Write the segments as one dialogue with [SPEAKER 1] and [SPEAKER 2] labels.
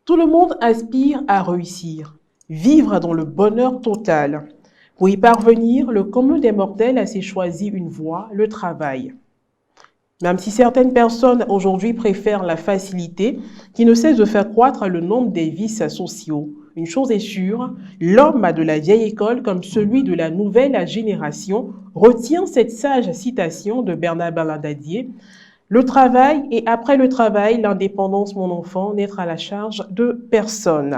[SPEAKER 1] Tout le monde aspire à réussir, vivre dans le bonheur total. Pour y parvenir, le commun des mortels a choisi une voie, le travail. Même si certaines personnes aujourd'hui préfèrent la facilité, qui ne cesse de faire croître le nombre des vices sociaux. Une chose est sûre, l'homme de la vieille école comme celui de la nouvelle génération retient cette sage citation de Bernard Balladadier. Le travail et après le travail, l'indépendance, mon enfant, n'être à la charge de personne.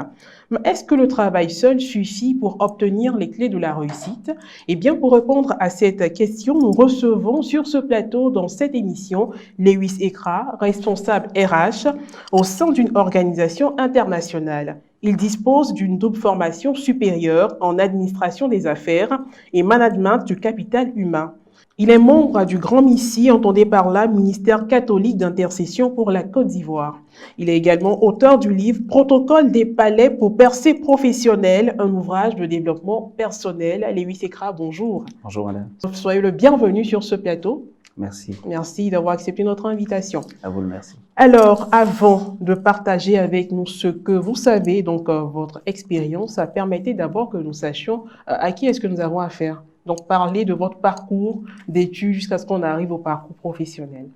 [SPEAKER 1] Mais est-ce que le travail seul suffit pour obtenir les clés de la réussite? Eh bien, pour répondre à cette question, nous recevons sur ce plateau, dans cette émission, Lewis Ekra, responsable RH au sein d'une organisation internationale. Il dispose d'une double formation supérieure en administration des affaires et management du capital humain. Il est membre du Grand Missi, entendez par là Ministère catholique d'intercession pour la Côte d'Ivoire. Il est également auteur du livre Protocole des palais pour percée professionnelle, un ouvrage de développement personnel. Lewis Ekra, bonjour.
[SPEAKER 2] Bonjour madame.
[SPEAKER 1] Soyez le bienvenu sur ce plateau.
[SPEAKER 2] Merci.
[SPEAKER 1] Merci d'avoir accepté notre invitation.
[SPEAKER 2] À vous le merci.
[SPEAKER 1] Alors, avant de partager avec nous ce que vous savez, donc votre expérience, permettez d'abord que nous sachions à qui est-ce que nous avons affaire. Donc, parler de votre parcours d'études jusqu'à ce qu'on arrive au parcours professionnel.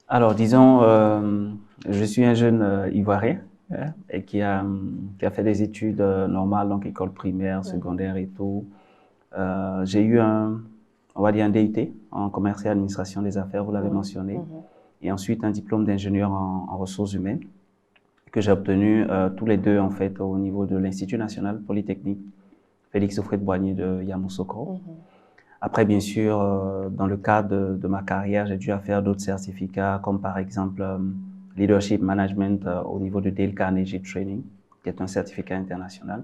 [SPEAKER 2] Alors, disons, je suis un jeune Ivoirien et qui a fait des études normales, donc école primaire, secondaire et tout. J'ai eu on va dire un DUT en commerce et administration des affaires, vous l'avez mentionné, et ensuite un diplôme d'ingénieur en ressources humaines que j'ai obtenu tous les deux en fait au niveau de l'Institut national polytechnique Félix Houphouët-Boigny de Yamoussoukro. Après, bien sûr, dans le cadre de ma carrière, j'ai dû faire d'autres certificats, comme par exemple Leadership Management au niveau de Dale Carnegie Training, qui est un certificat international.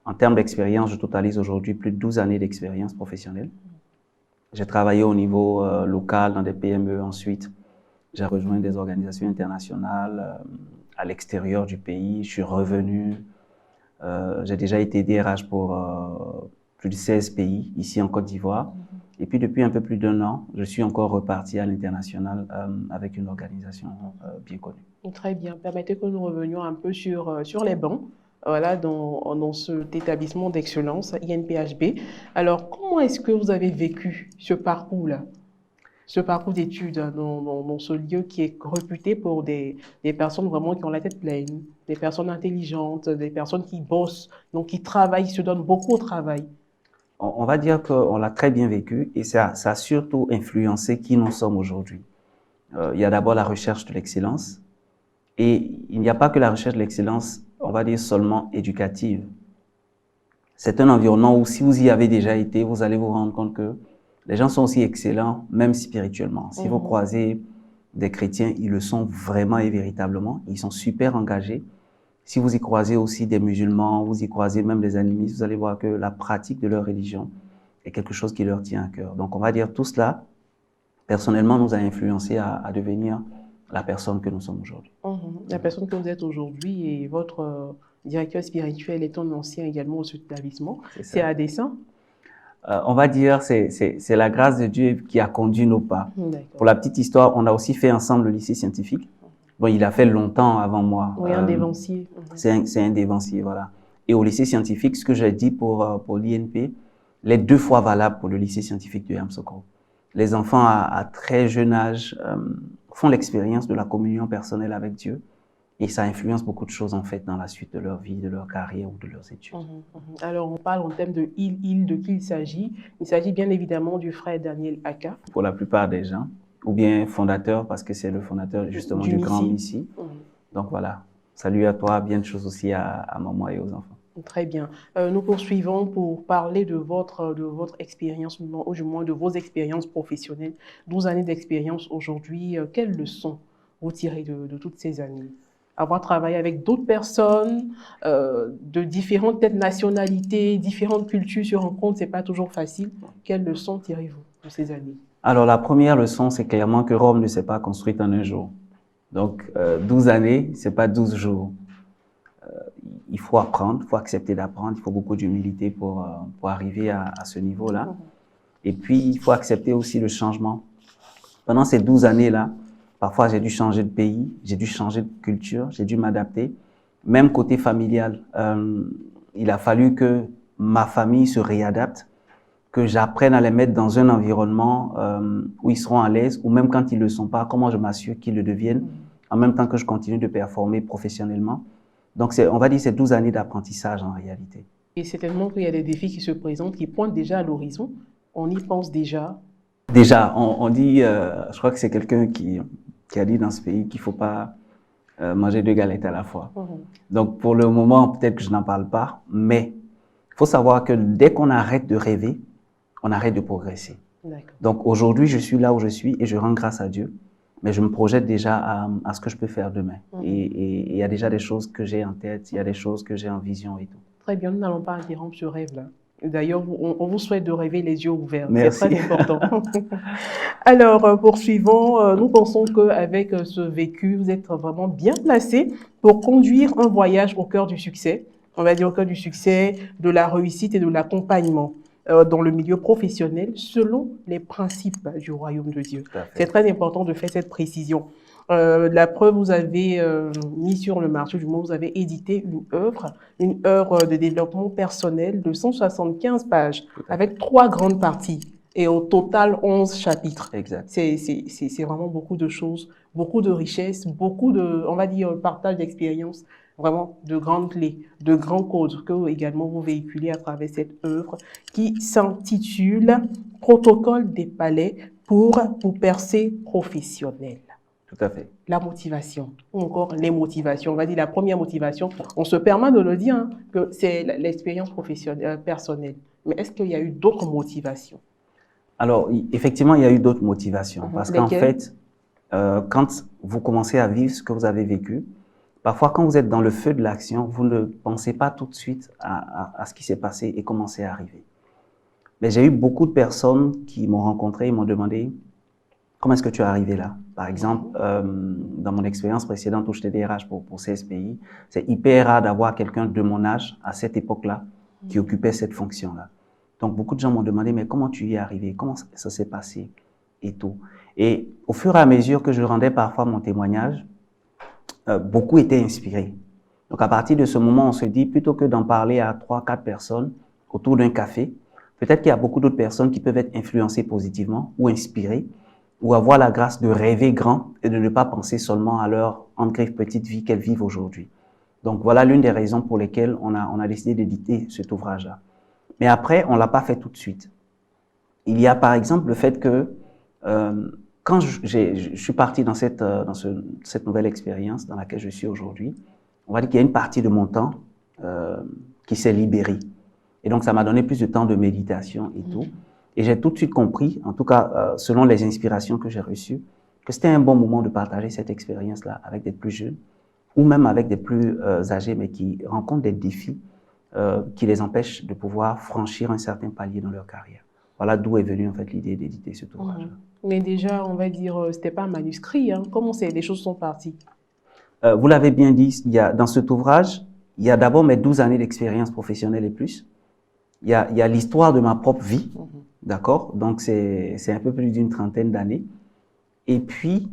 [SPEAKER 2] En termes d'expérience, je totalise aujourd'hui plus de 12 années d'expérience professionnelle. J'ai travaillé au niveau local dans des PME. Ensuite, j'ai rejoint des organisations internationales à l'extérieur du pays. Je suis revenu. J'ai déjà été DRH pour plus de 16 pays ici en Côte d'Ivoire. Et puis depuis un peu plus d'1 an, je suis encore reparti à l'international avec une organisation bien connue.
[SPEAKER 1] Très bien. Permettez que nous revenions un peu sur les bancs, voilà, dans cet établissement d'excellence, INPHB. Alors, comment est-ce que vous avez vécu ce parcours-là, ce parcours d'études dans ce lieu qui est réputé pour des personnes vraiment qui ont la tête pleine, des personnes intelligentes, des personnes qui bossent, donc qui travaillent, qui se donnent beaucoup au travail?
[SPEAKER 2] On va dire qu'on l'a très bien vécu et ça a surtout influencé qui nous sommes aujourd'hui. Il y a d'abord la recherche de l'excellence et il n'y a pas que la recherche de l'excellence, on va dire seulement éducative. C'est un environnement où si vous y avez déjà été, vous allez vous rendre compte que les gens sont aussi excellents, même spirituellement. Si vous croisez des chrétiens, ils le sont vraiment et véritablement. Ils sont super engagés. Si vous y croisez aussi des musulmans, vous y croisez même des animistes, vous allez voir que la pratique de leur religion est quelque chose qui leur tient à cœur. Donc, on va dire tout cela, personnellement, nous a influencé à devenir la personne que nous sommes aujourd'hui.
[SPEAKER 1] La personne que vous êtes aujourd'hui et votre directeur spirituel est un ancien également au établissement. C'est à dessein?
[SPEAKER 2] On va dire c'est la grâce de Dieu qui a conduit nos pas. Pour la petite histoire, on a aussi fait ensemble le lycée scientifique. Bon, il a fait longtemps avant moi.
[SPEAKER 1] Oui, un dévancier.
[SPEAKER 2] C'est un dévancier, voilà. Et au lycée scientifique, ce que j'ai dit pour l'INP, les 2 fois valable pour le lycée scientifique de Yamoussoukro. Les enfants à très jeune âge font l'expérience de la communion personnelle avec Dieu et ça influence beaucoup de choses en fait dans la suite de leur vie, de leur carrière ou de leurs études.
[SPEAKER 1] Alors, on parle en termes de de qui il s'agit. Il s'agit bien évidemment du frère Daniel Aka.
[SPEAKER 2] Pour la plupart des gens, ou bien fondateur, parce que c'est le fondateur justement du Grand Missi. Donc voilà, salut à toi, bien de choses aussi à maman et aux enfants.
[SPEAKER 1] Très bien. Nous poursuivons pour parler de votre expérience, ou du moins de vos expériences professionnelles. 12 années d'expérience aujourd'hui. Quelles leçons vous tirez de toutes ces années? Avoir travaillé avec d'autres personnes de différentes nationalités, différentes cultures sur un compte, ce n'est pas toujours facile. Quelles leçons tirez-vous de ces années?
[SPEAKER 2] Alors, la première leçon, c'est clairement que Rome ne s'est pas construite en un jour. Donc, 12 années, ce n'est pas 12 jours. Il faut apprendre, il faut accepter d'apprendre, il faut beaucoup d'humilité pour arriver à ce niveau-là. Et puis, il faut accepter aussi le changement. Pendant ces 12 années-là, parfois j'ai dû changer de pays, j'ai dû changer de culture, j'ai dû m'adapter. Même côté familial, il a fallu que ma famille se réadapte, que j'apprenne à les mettre dans un environnement où ils seront à l'aise, ou même quand ils ne le sont pas, comment je m'assure qu'ils le deviennent, en même temps que je continue de performer professionnellement. Donc, on va dire c'est 12 années d'apprentissage en réalité.
[SPEAKER 1] Et certainement qu'il y a des défis qui se présentent, qui pointent déjà à l'horizon. On y pense déjà.
[SPEAKER 2] Déjà, on dit, je crois que c'est quelqu'un qui a dit dans ce pays qu'il ne faut pas manger deux galettes à la fois. Donc, pour le moment, peut-être que je n'en parle pas, mais il faut savoir que dès qu'on arrête de rêver, on arrête de progresser. Donc, aujourd'hui, je suis là où je suis et je rends grâce à Dieu, mais je me projette déjà à ce que je peux faire demain. Et il y a déjà des choses que j'ai en tête, il y a des choses que j'ai en vision et tout.
[SPEAKER 1] Très bien, nous n'allons pas interrompre ce rêve-là. D'ailleurs, on vous souhaite de rêver les yeux ouverts.
[SPEAKER 2] C'est
[SPEAKER 1] très important. Alors, poursuivons. Nous pensons qu'avec ce vécu, vous êtes vraiment bien placé pour conduire un voyage au cœur du succès. On va dire au cœur du succès, de la réussite et de l'accompagnement dans le milieu professionnel selon les principes du royaume de Dieu. C'est très important de faire cette précision. La preuve, vous avez mis sur le marché, du moins vous avez édité une œuvre de développement personnel de 175 pages avec 3 grandes parties et au total 11 chapitres.
[SPEAKER 2] Exact.
[SPEAKER 1] C'est vraiment beaucoup de choses, beaucoup de richesses, beaucoup de, on va dire, partage d'expériences, vraiment de grandes clés, de grands codes que également vous véhiculez à travers cette œuvre qui s'intitule « Protocole des palais pour percer professionnel ».
[SPEAKER 2] Tout à fait.
[SPEAKER 1] La motivation, ou encore les motivations. On va dire la première motivation, on se permet de le dire, hein, que c'est l'expérience professionnelle, personnelle. Mais est-ce qu'il y a eu d'autres motivations?
[SPEAKER 2] Alors, effectivement, il y a eu d'autres motivations. Parce qu'en fait, quand vous commencez à vivre ce que vous avez vécu, parfois quand vous êtes dans le feu de l'action, vous ne pensez pas tout de suite à ce qui s'est passé et comment c'est arrivé. Mais j'ai eu beaucoup de personnes qui m'ont rencontré et m'ont demandé comment est-ce que tu es arrivé là? Par exemple, dans mon expérience précédente où j'étais DRH pour 16 pays, c'est hyper rare d'avoir quelqu'un de mon âge à cette époque-là qui occupait cette fonction-là. Donc, beaucoup de gens m'ont demandé, mais comment tu y es arrivé? Comment ça s'est passé? Et tout. Et au fur et à mesure que je rendais parfois mon témoignage, beaucoup étaient inspirés. Donc, à partir de ce moment, on se dit, plutôt que d'en parler à 3-4 personnes autour d'un café, peut-être qu'il y a beaucoup d'autres personnes qui peuvent être influencées positivement ou inspirées, ou avoir la grâce de rêver grand et de ne pas penser seulement à leur engreille petite vie qu'elles vivent aujourd'hui. Donc voilà l'une des raisons pour lesquelles on a décidé d'éditer cet ouvrage-là. Mais après, on ne l'a pas fait tout de suite. Il y a par exemple le fait que quand je suis parti dans cette nouvelle expérience dans laquelle je suis aujourd'hui, on va dire qu'il y a une partie de mon temps qui s'est libérée. Et donc ça m'a donné plus de temps de méditation et tout. Et j'ai tout de suite compris, en tout cas selon les inspirations que j'ai reçues, que c'était un bon moment de partager cette expérience-là avec des plus jeunes ou même avec des plus âgés, mais qui rencontrent des défis qui les empêchent de pouvoir franchir un certain palier dans leur carrière. Voilà d'où est venue en fait l'idée d'éditer cet ouvrage.
[SPEAKER 1] Mais déjà, on va dire, c'était pas un manuscrit. Hein. Comment les choses sont parties?
[SPEAKER 2] Vous l'avez bien dit, dans cet ouvrage, il y a d'abord mes 12 années d'expérience professionnelle et plus. Il y a l'histoire de ma propre vie. D'accord? Donc, c'est un peu plus d'une trentaine d'années. Et puis,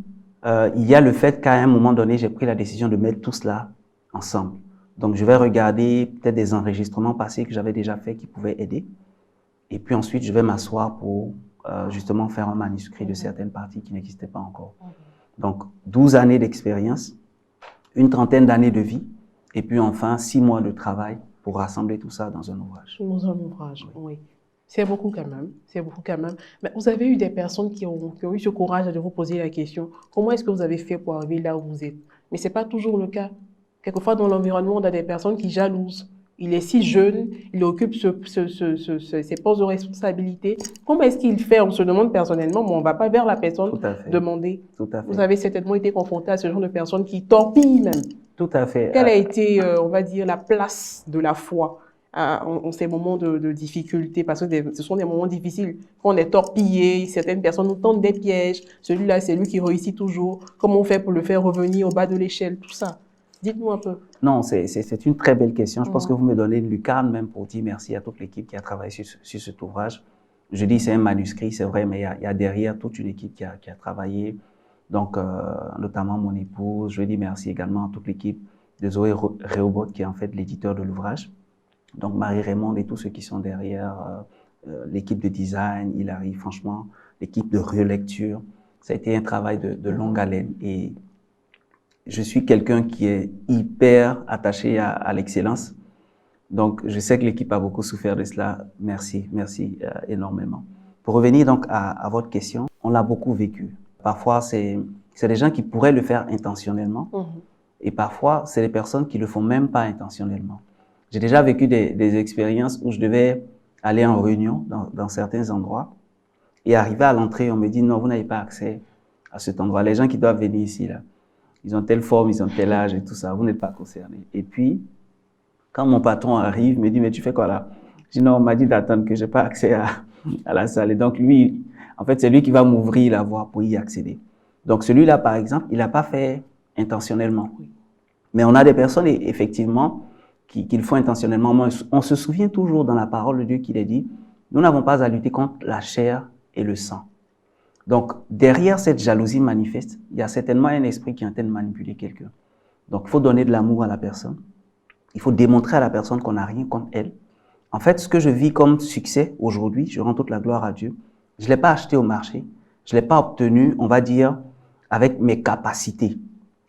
[SPEAKER 2] il y a le fait qu'à un moment donné, j'ai pris la décision de mettre tout cela ensemble. Donc, je vais regarder peut-être des enregistrements passés que j'avais déjà faits qui pouvaient aider. Et puis ensuite, je vais m'asseoir pour justement faire un manuscrit de certaines parties qui n'existaient pas encore. Donc, 12 années d'expérience, une trentaine d'années de vie, et puis enfin 6 mois de travail pour rassembler tout ça dans un ouvrage.
[SPEAKER 1] Dans un ouvrage, oui. C'est beaucoup quand même, c'est beaucoup quand même. Mais vous avez eu des personnes qui ont eu ce courage de vous poser la question, comment est-ce que vous avez fait pour arriver là où vous êtes? Mais ce n'est pas toujours le cas. Quelquefois dans l'environnement, on a des personnes qui jalousent. Il est si jeune, il occupe ces postes de responsabilité. Comment est-ce qu'il fait? On se demande personnellement, mais on ne va pas vers la personne demander.
[SPEAKER 2] Tout à fait.
[SPEAKER 1] Vous avez certainement été confronté à ce genre de personnes qui torpillent même.
[SPEAKER 2] Tout à fait.
[SPEAKER 1] Quelle a été, on va dire, la place de la foi en ces moments de difficulté? Parce que ce sont des moments difficiles. Quand on est torpillé, certaines personnes nous tendent des pièges. Celui-là, c'est lui qui réussit toujours. Comment on fait pour le faire revenir au bas de l'échelle? Tout ça. Dites-nous un peu.
[SPEAKER 2] Non, c'est une très belle question. Je pense que vous me donnez une lucarne même pour dire merci à toute l'équipe qui a travaillé sur cet ouvrage. Je dis c'est un manuscrit, c'est vrai, mais il y a derrière toute une équipe qui a travaillé. Donc, notamment mon épouse. Je dis merci également à toute l'équipe de Zoé Rehoboth, qui est en fait l'éditeur de l'ouvrage. Donc Marie-Raymond et tous ceux qui sont derrière, l'équipe de design, Hilary, franchement, l'équipe de relecture. Ça a été un travail de longue haleine et je suis quelqu'un qui est hyper attaché à l'excellence. Donc, je sais que l'équipe a beaucoup souffert de cela. Merci, merci énormément. Pour revenir donc à votre question, on l'a beaucoup vécu. Parfois, c'est des gens qui pourraient le faire intentionnellement et parfois, c'est des personnes qui le font même pas intentionnellement. J'ai déjà vécu des expériences où je devais aller en réunion dans certains endroits et arriver à l'entrée, on me dit non, vous n'avez pas accès à cet endroit. Les gens qui doivent venir ici, là, ils ont telle forme, ils ont tel âge et tout ça, vous n'êtes pas concernés. Et puis, quand mon patron arrive, il me dit, mais tu fais quoi là? Je dis, non, on m'a dit d'attendre que je n'ai pas accès à la salle. Et donc, lui, en fait, c'est lui qui va m'ouvrir la voie pour y accéder. Donc, celui-là, par exemple, il n'a pas fait intentionnellement. Mais on a des personnes, effectivement, qui le font intentionnellement. On se souvient toujours dans la parole de Dieu qu'il a dit, nous n'avons pas à lutter contre la chair et le sang. Donc, derrière cette jalousie manifeste, il y a certainement un esprit qui est en train de manipuler quelqu'un. Donc, il faut donner de l'amour à la personne. Il faut démontrer à la personne qu'on n'a rien contre elle. En fait, ce que je vis comme succès aujourd'hui, je rends toute la gloire à Dieu. Je ne l'ai pas acheté au marché. Je ne l'ai pas obtenu, on va dire, avec mes capacités.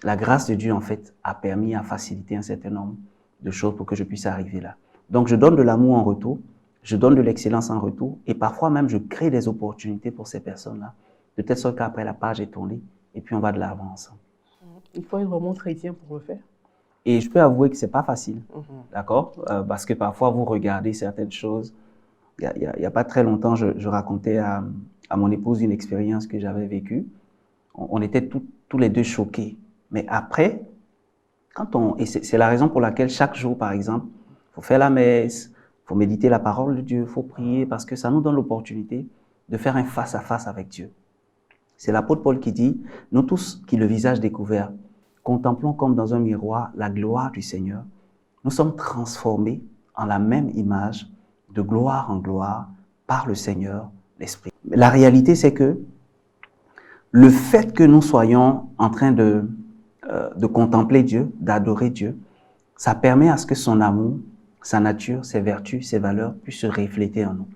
[SPEAKER 2] La grâce de Dieu, en fait, a permis à faciliter un certain nombre de choses pour que je puisse arriver là. Donc, je donne de l'amour en retour. Je donne de l'excellence en retour. Et parfois même, je crée des opportunités pour ces personnes-là. De telle sorte qu'après, la page est tournée. Et puis, on va de l'avant ensemble.
[SPEAKER 1] Il faut être vraiment chrétien pour le faire.
[SPEAKER 2] Et je peux avouer que c'est pas facile, d'accord? Parce que parfois, vous regardez certaines choses. Il y a pas très longtemps, je racontais à mon épouse une expérience que j'avais vécue. On était tous les deux choqués. Mais après, et c'est la raison pour laquelle chaque jour, par exemple, il faut faire la messe, il faut méditer la parole de Dieu, il faut prier, parce que ça nous donne l'opportunité de faire un face-à-face avec Dieu. C'est l'apôtre Paul qui dit, nous tous qui le visage découvert, contemplons comme dans un miroir la gloire du Seigneur. Nous sommes transformés en la même image, de gloire en gloire, par le Seigneur, l'Esprit. La réalité, c'est que le fait que nous soyons en train de contempler Dieu, d'adorer Dieu, ça permet à ce que son amour, sa nature, ses vertus, ses valeurs puissent se refléter en nous.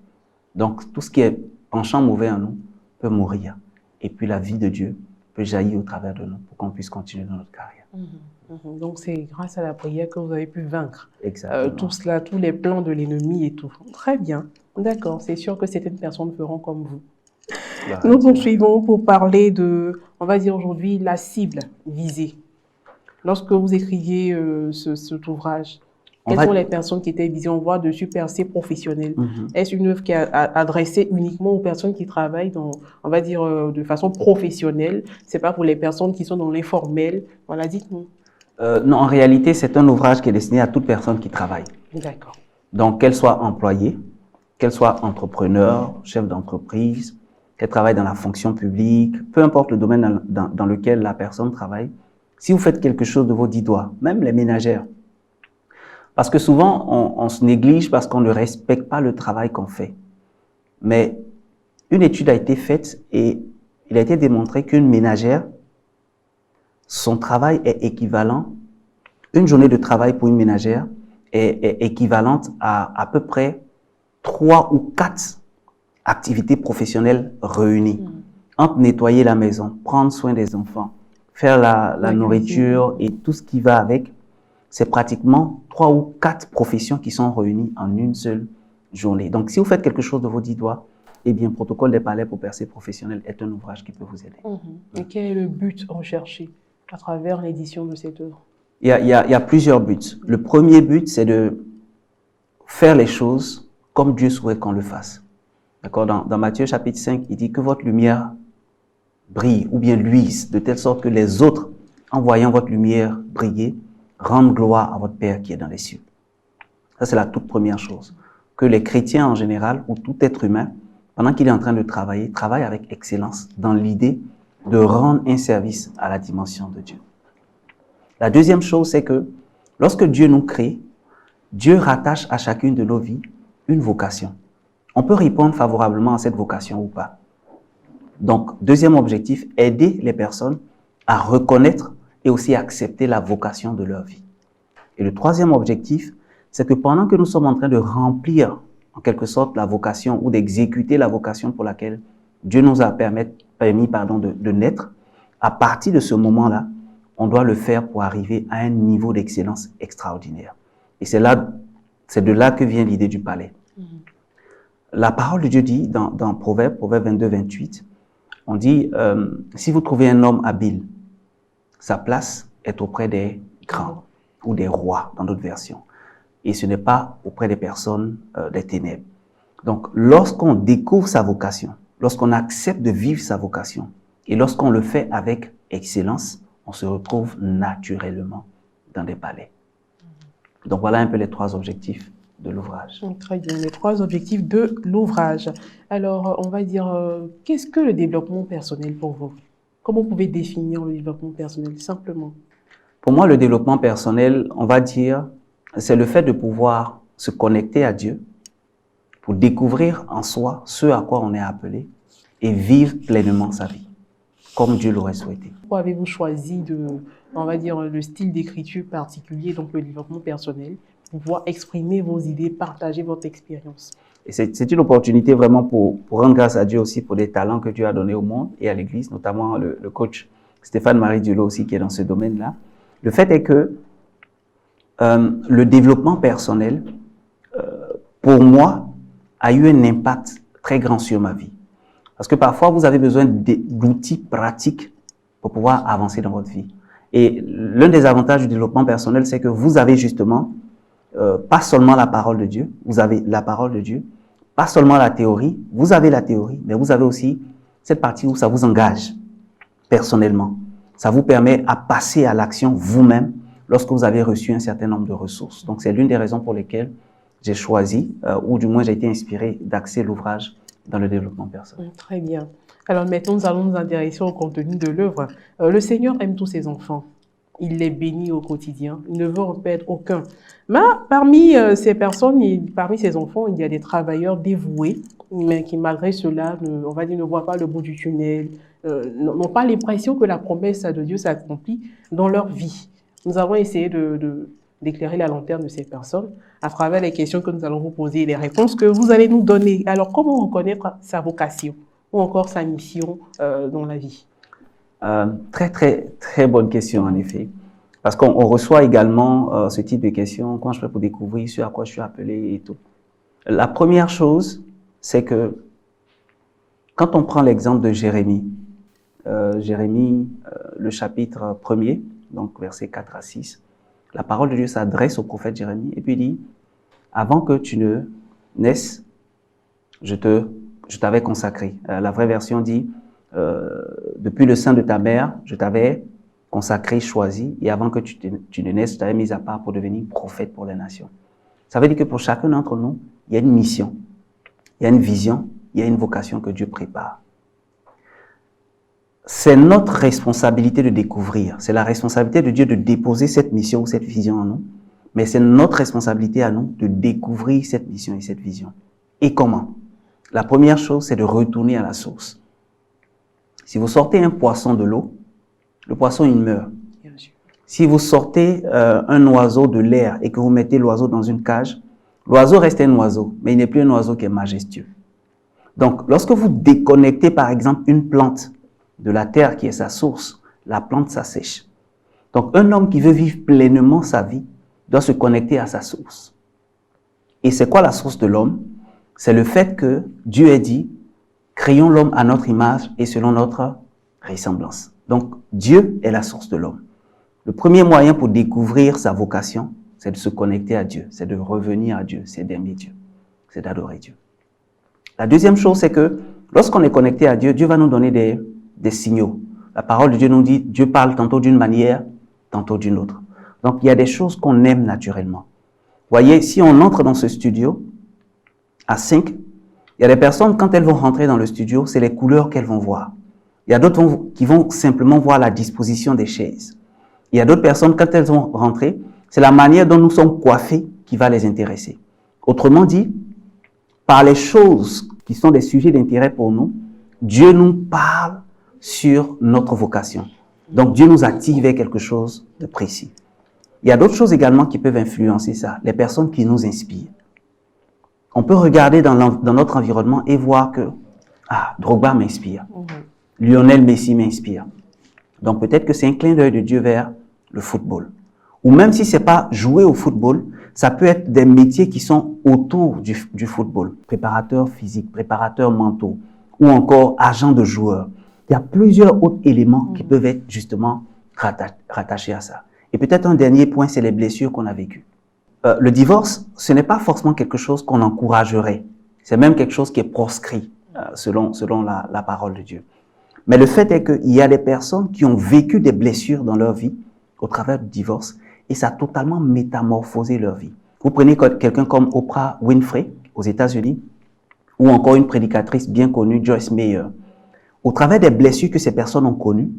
[SPEAKER 2] Donc, tout ce qui est penchant mauvais en nous peut mourir. Et puis, la vie de Dieu peut jaillir au travers de nous pour qu'on puisse continuer dans notre carrière.
[SPEAKER 1] Donc, c'est grâce à la prière que vous avez pu vaincre
[SPEAKER 2] Exactement.
[SPEAKER 1] tout cela, tous les plans de l'ennemi et tout. Très bien. D'accord. C'est sûr que certaines personnes feront comme vous. Nous poursuivons pour parler de, on va dire aujourd'hui, la cible visée. Lorsque vous écriviez cet ouvrage, quelles sont les personnes qui étaient visées? On voit dessus percée professionnelle. Est-ce une œuvre qui est adressée uniquement aux personnes qui travaillent dans, on va dire, de façon professionnelle? C'est pas pour les personnes qui sont dans l'informel? Voilà, dites-nous.
[SPEAKER 2] Non, en réalité, c'est un ouvrage qui est destiné à toute personne qui travaille.
[SPEAKER 1] D'accord.
[SPEAKER 2] Donc, qu'elle soit employée, qu'elle soit entrepreneur, chef d'entreprise, qu'elle travaille dans la fonction publique, peu importe le domaine dans lequel la personne travaille, si vous faites quelque chose de vos 10 doigts, même les ménagères, parce que souvent, on se néglige parce qu'on ne respecte pas le travail qu'on fait. Mais une étude a été faite et il a été démontré qu'une ménagère, son travail est équivalent, une journée de travail pour une ménagère est équivalente à peu près 3 ou 4 activités professionnelles réunies. Entre nettoyer la maison, prendre soin des enfants, faire la nourriture et tout ce qui va avec, c'est pratiquement 3 ou 4 professions qui sont réunies en une seule journée. Donc, si vous faites quelque chose de vos 10 doigts, eh bien, Protocole des palais pour percée professionnelle est un ouvrage qui peut vous aider.
[SPEAKER 1] Et quel est le but recherché à travers l'édition de cette œuvre?
[SPEAKER 2] Il y a plusieurs buts. Le premier but, c'est de faire les choses comme Dieu souhaite qu'on le fasse. D'accord? Dans Matthieu chapitre 5, il dit que votre lumière brille ou bien luise de telle sorte que les autres, en voyant votre lumière briller, rendent gloire à votre Père qui est dans les cieux. Ça, c'est la toute première chose. Que les chrétiens en général, ou tout être humain, pendant qu'il est en train de travailler, travaille avec excellence dans l'idée de rendre un service à la dimension de Dieu. La deuxième chose, c'est que lorsque Dieu nous crée, Dieu rattache à chacune de nos vies une vocation. On peut répondre favorablement à cette vocation ou pas. Donc, deuxième objectif, aider les personnes à reconnaître et aussi accepter la vocation de leur vie. Et le troisième objectif, c'est que pendant que nous sommes en train de remplir, en quelque sorte, la vocation ou d'exécuter la vocation pour laquelle Dieu nous a permis de naître, à partir de ce moment-là, on doit le faire pour arriver à un niveau d'excellence extraordinaire. Et c'est de là que vient l'idée du palais. La parole de Dieu dit dans Proverbe 22, 28, on dit, si vous trouvez un homme habile, sa place est auprès des grands ou des rois, dans d'autres versions. Et ce n'est pas auprès des personnes des ténèbres. Donc, lorsqu'on découvre sa vocation, lorsqu'on accepte de vivre sa vocation, et lorsqu'on le fait avec excellence, on se retrouve naturellement dans des palais. Donc, voilà un peu les 3 objectifs de l'ouvrage.
[SPEAKER 1] Très bien, les 3 objectifs de l'ouvrage. Alors, on va dire, qu'est-ce que le développement personnel pour vous? Comment vous pouvez définir le développement personnel, simplement?
[SPEAKER 2] Pour moi, le développement personnel, on va dire, c'est le fait de pouvoir se connecter à Dieu pour découvrir en soi ce à quoi on est appelé et vivre pleinement sa vie, comme Dieu l'aurait souhaité.
[SPEAKER 1] Pourquoi avez-vous choisi on va dire, le style d'écriture particulier, donc le développement personnel, pour pouvoir exprimer vos idées, partager votre expérience?
[SPEAKER 2] Et c'est une opportunité vraiment pour rendre grâce à Dieu aussi pour des talents que Dieu a donnés au monde et à l'Église, notamment le coach Stéphane-Marie Diolo aussi qui est dans ce domaine-là. Le fait est que le développement personnel, pour moi, a eu un impact très grand sur ma vie. Parce que parfois, vous avez besoin d'outils pratiques pour pouvoir avancer dans votre vie. Et l'un des avantages du développement personnel, c'est que vous avez justement pas seulement la parole de Dieu, vous avez la parole de Dieu, pas seulement la théorie, vous avez la théorie, mais vous avez aussi cette partie où ça vous engage personnellement. Ça vous permet à passer à l'action vous-même lorsque vous avez reçu un certain nombre de ressources. Donc, c'est l'une des raisons pour lesquelles j'ai choisi, ou du moins j'ai été inspiré d'axer l'ouvrage dans le développement personnel.
[SPEAKER 1] Très bien. Alors maintenant, nous allons nous intéresser au contenu de l'œuvre. Le Seigneur aime tous ses enfants. Il les bénit au quotidien. Il ne veut en perdre aucun. Mais parmi ces personnes, parmi ces enfants, il y a des travailleurs dévoués, mais qui malgré cela, on va dire, ne voient pas le bout du tunnel, n'ont pas l'impression que la promesse de Dieu s'accomplit dans leur vie. Nous avons essayé d'éclairer la lanterne de ces personnes à travers les questions que nous allons vous poser et les réponses que vous allez nous donner. Alors, comment reconnaître sa vocation ou encore sa mission dans la vie?
[SPEAKER 2] Très, très, très bonne question, en effet. Parce qu'on reçoit également ce type de questions, comment je fais pour découvrir ce à quoi je suis appelé et tout. La première chose, c'est que quand on prend l'exemple de Jérémie, le chapitre 1er, donc versets 4 à 6, la parole de Dieu s'adresse au prophète Jérémie et puis il dit, avant que tu ne naisses, je t'avais consacré. La vraie version dit, depuis le sein de ta mère, je t'avais consacré, choisi, et avant que tu ne naisses, je t'avais mis à part pour devenir prophète pour les nations. Ça veut dire que pour chacun d'entre nous, il y a une mission, il y a une vision, il y a une vocation que Dieu prépare. C'est notre responsabilité de découvrir, c'est la responsabilité de Dieu de déposer cette mission ou cette vision en nous, mais c'est notre responsabilité à nous de découvrir cette mission et cette vision. Et comment? La première chose, c'est de retourner à la source. Si vous sortez un poisson de l'eau, le poisson, il meurt. Si vous sortez un oiseau de l'air et que vous mettez l'oiseau dans une cage, l'oiseau reste un oiseau, mais il n'est plus un oiseau qui est majestueux. Donc, lorsque vous déconnectez, par exemple, une plante de la terre qui est sa source, la plante s'assèche. Donc, un homme qui veut vivre pleinement sa vie doit se connecter à sa source. Et c'est quoi la source de l'homme? C'est le fait que Dieu ait dit, créons l'homme à notre image et selon notre ressemblance. Donc, Dieu est la source de l'homme. Le premier moyen pour découvrir sa vocation, c'est de se connecter à Dieu, c'est de revenir à Dieu, c'est d'aimer Dieu, c'est d'adorer Dieu. La deuxième chose, c'est que lorsqu'on est connecté à Dieu, Dieu va nous donner des signaux. La parole de Dieu nous dit, Dieu parle tantôt d'une manière, tantôt d'une autre. Donc, il y a des choses qu'on aime naturellement. Voyez, si on entre dans ce studio, à 5, il y a des personnes, quand elles vont rentrer dans le studio, c'est les couleurs qu'elles vont voir. Il y a d'autres qui vont simplement voir la disposition des chaises. Il y a d'autres personnes, quand elles vont rentrer, c'est la manière dont nous sommes coiffés qui va les intéresser. Autrement dit, par les choses qui sont des sujets d'intérêt pour nous, Dieu nous parle sur notre vocation. Donc, Dieu nous attire vers quelque chose de précis. Il y a d'autres choses également qui peuvent influencer ça. Les personnes qui nous inspirent. On peut regarder dans notre environnement et voir que Drogba m'inspire. Lionel Messi m'inspire. Donc peut-être que c'est un clin d'œil de Dieu vers le football. Ou même si c'est pas jouer au football, ça peut être des métiers qui sont autour du football. Préparateur physique, préparateur mentaux, ou encore agent de joueur. Il y a plusieurs autres éléments qui peuvent être justement rattachés à ça. Et peut-être un dernier point, c'est les blessures qu'on a vécues. Le divorce, ce n'est pas forcément quelque chose qu'on encouragerait. C'est même quelque chose qui est proscrit selon la parole de Dieu. Mais le fait est qu'il y a des personnes qui ont vécu des blessures dans leur vie au travers du divorce et ça a totalement métamorphosé leur vie. Vous prenez quelqu'un comme Oprah Winfrey aux États-Unis ou encore une prédicatrice bien connue, Joyce Meyer. Au travers des blessures que ces personnes ont connues,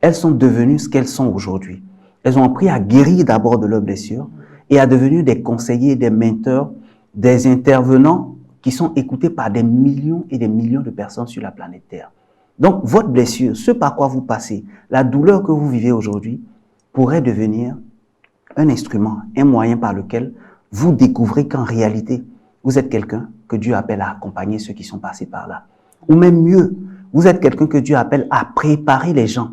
[SPEAKER 2] elles sont devenues ce qu'elles sont aujourd'hui. Elles ont appris à guérir d'abord de leurs blessures et à devenir des conseillers, des mentors, des intervenants qui sont écoutés par des millions et des millions de personnes sur la planète Terre. Donc, votre blessure, ce par quoi vous passez, la douleur que vous vivez aujourd'hui, pourrait devenir un instrument, un moyen par lequel vous découvrez qu'en réalité, vous êtes quelqu'un que Dieu appelle à accompagner ceux qui sont passés par là. Ou même mieux, vous êtes quelqu'un que Dieu appelle à préparer les gens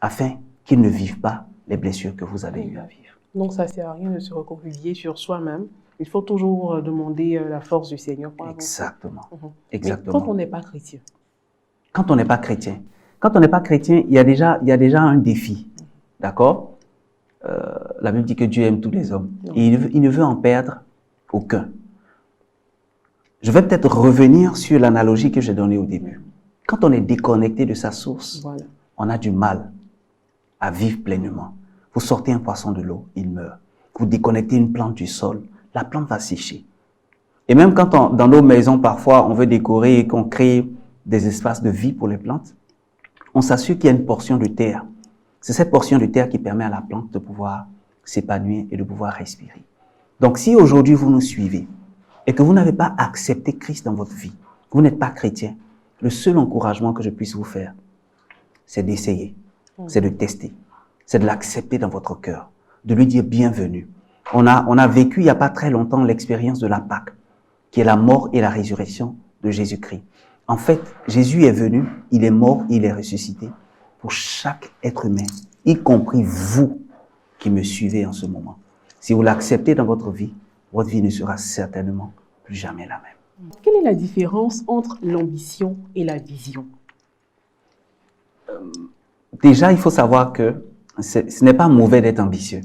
[SPEAKER 2] afin qu'ils ne vivent pas les blessures que vous avez eu à vivre.
[SPEAKER 1] Donc, ça ne sert à rien de se recroqueviller sur soi-même. Il faut toujours demander la force du Seigneur pour avancer.
[SPEAKER 2] Exactement.
[SPEAKER 1] Exactement. Mais quand on n'est pas chrétien.
[SPEAKER 2] Quand on n'est pas chrétien. Quand on n'est pas chrétien, il y a déjà un défi. D'accord? La Bible dit que Dieu aime tous les hommes. Et il ne veut en perdre aucun. Je vais peut-être revenir sur l'analogie que j'ai donnée au début. Quand on est déconnecté de sa source, on a du mal à vivre pleinement. Vous sortez un poisson de l'eau, il meurt. Vous déconnectez une plante du sol, la plante va sécher. Et même quand dans nos maisons, parfois, on veut décorer et qu'on crée des espaces de vie pour les plantes, on s'assure qu'il y a une portion de terre. C'est cette portion de terre qui permet à la plante de pouvoir s'épanouir et de pouvoir respirer. Donc, si aujourd'hui vous nous suivez et que vous n'avez pas accepté Christ dans votre vie, vous n'êtes pas chrétien, le seul encouragement que je puisse vous faire, c'est d'essayer, c'est de tester, c'est de l'accepter dans votre cœur, de lui dire bienvenue. On a vécu il n'y a pas très longtemps l'expérience de la Pâque, qui est la mort et la résurrection de Jésus-Christ. En fait, Jésus est venu, il est mort, il est ressuscité pour chaque être humain, y compris vous qui me suivez en ce moment. Si vous l'acceptez dans votre vie ne sera certainement plus jamais la même.
[SPEAKER 1] Quelle est la différence entre l'ambition et la vision?
[SPEAKER 2] Déjà, il faut savoir que ce n'est pas mauvais d'être ambitieux.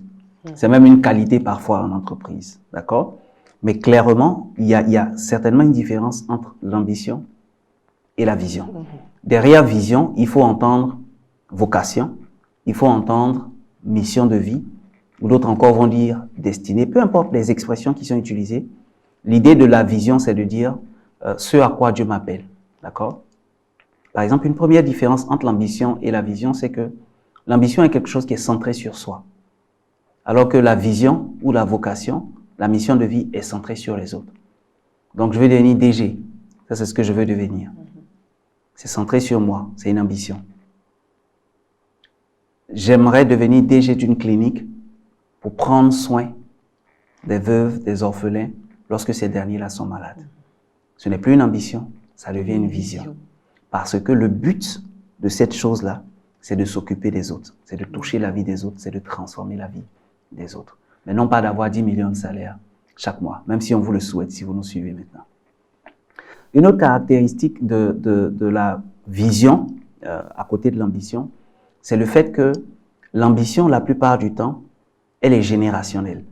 [SPEAKER 2] C'est même une qualité parfois en entreprise, d'accord? Mais clairement, il y a certainement une différence entre l'ambition et la vision. Derrière vision, il faut entendre vocation, il faut entendre mission de vie, ou d'autres encore vont dire destinée, peu importe les expressions qui sont utilisées. L'idée de la vision, c'est de dire ce à quoi Dieu m'appelle, d'accord? Par exemple, une première différence entre l'ambition et la vision, c'est que l'ambition est quelque chose qui est centré sur soi, alors que la vision ou la vocation, la mission de vie est centrée sur les autres. Donc, je veux devenir DG, ça c'est ce que je veux devenir. C'est centré sur moi, c'est une ambition. J'aimerais devenir DG d'une clinique pour prendre soin des veuves, des orphelins, lorsque ces derniers-là sont malades. Ce n'est plus une ambition, ça devient une vision. Parce que le but de cette chose-là, c'est de s'occuper des autres, c'est de toucher la vie des autres, c'est de transformer la vie des autres. Mais non pas d'avoir 10 millions de salaires chaque mois, même si on vous le souhaite, si vous nous suivez maintenant. Une autre caractéristique de la vision, à côté de l'ambition, c'est le fait que l'ambition, la plupart du temps, elle est générationnelle.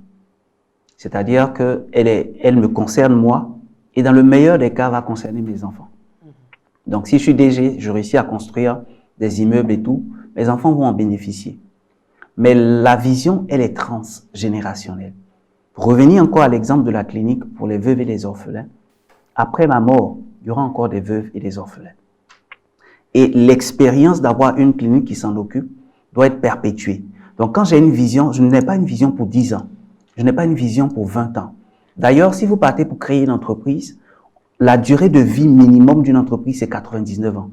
[SPEAKER 2] C'est-à-dire qu'elle me concerne moi, et dans le meilleur des cas, va concerner mes enfants. Donc, si je suis DG, je réussis à construire des immeubles et tout, mes enfants vont en bénéficier. Mais la vision, elle est transgénérationnelle. Pour revenir encore à l'exemple de la clinique pour les veuves et les orphelins, après ma mort, il y aura encore des veuves et des orphelins. Et l'expérience d'avoir une clinique qui s'en occupe doit être perpétuée. Donc, quand j'ai une vision, je n'ai pas une vision pour 10 ans. Je n'ai pas une vision pour 20 ans. D'ailleurs, si vous partez pour créer une entreprise, la durée de vie minimum d'une entreprise, c'est 99 ans.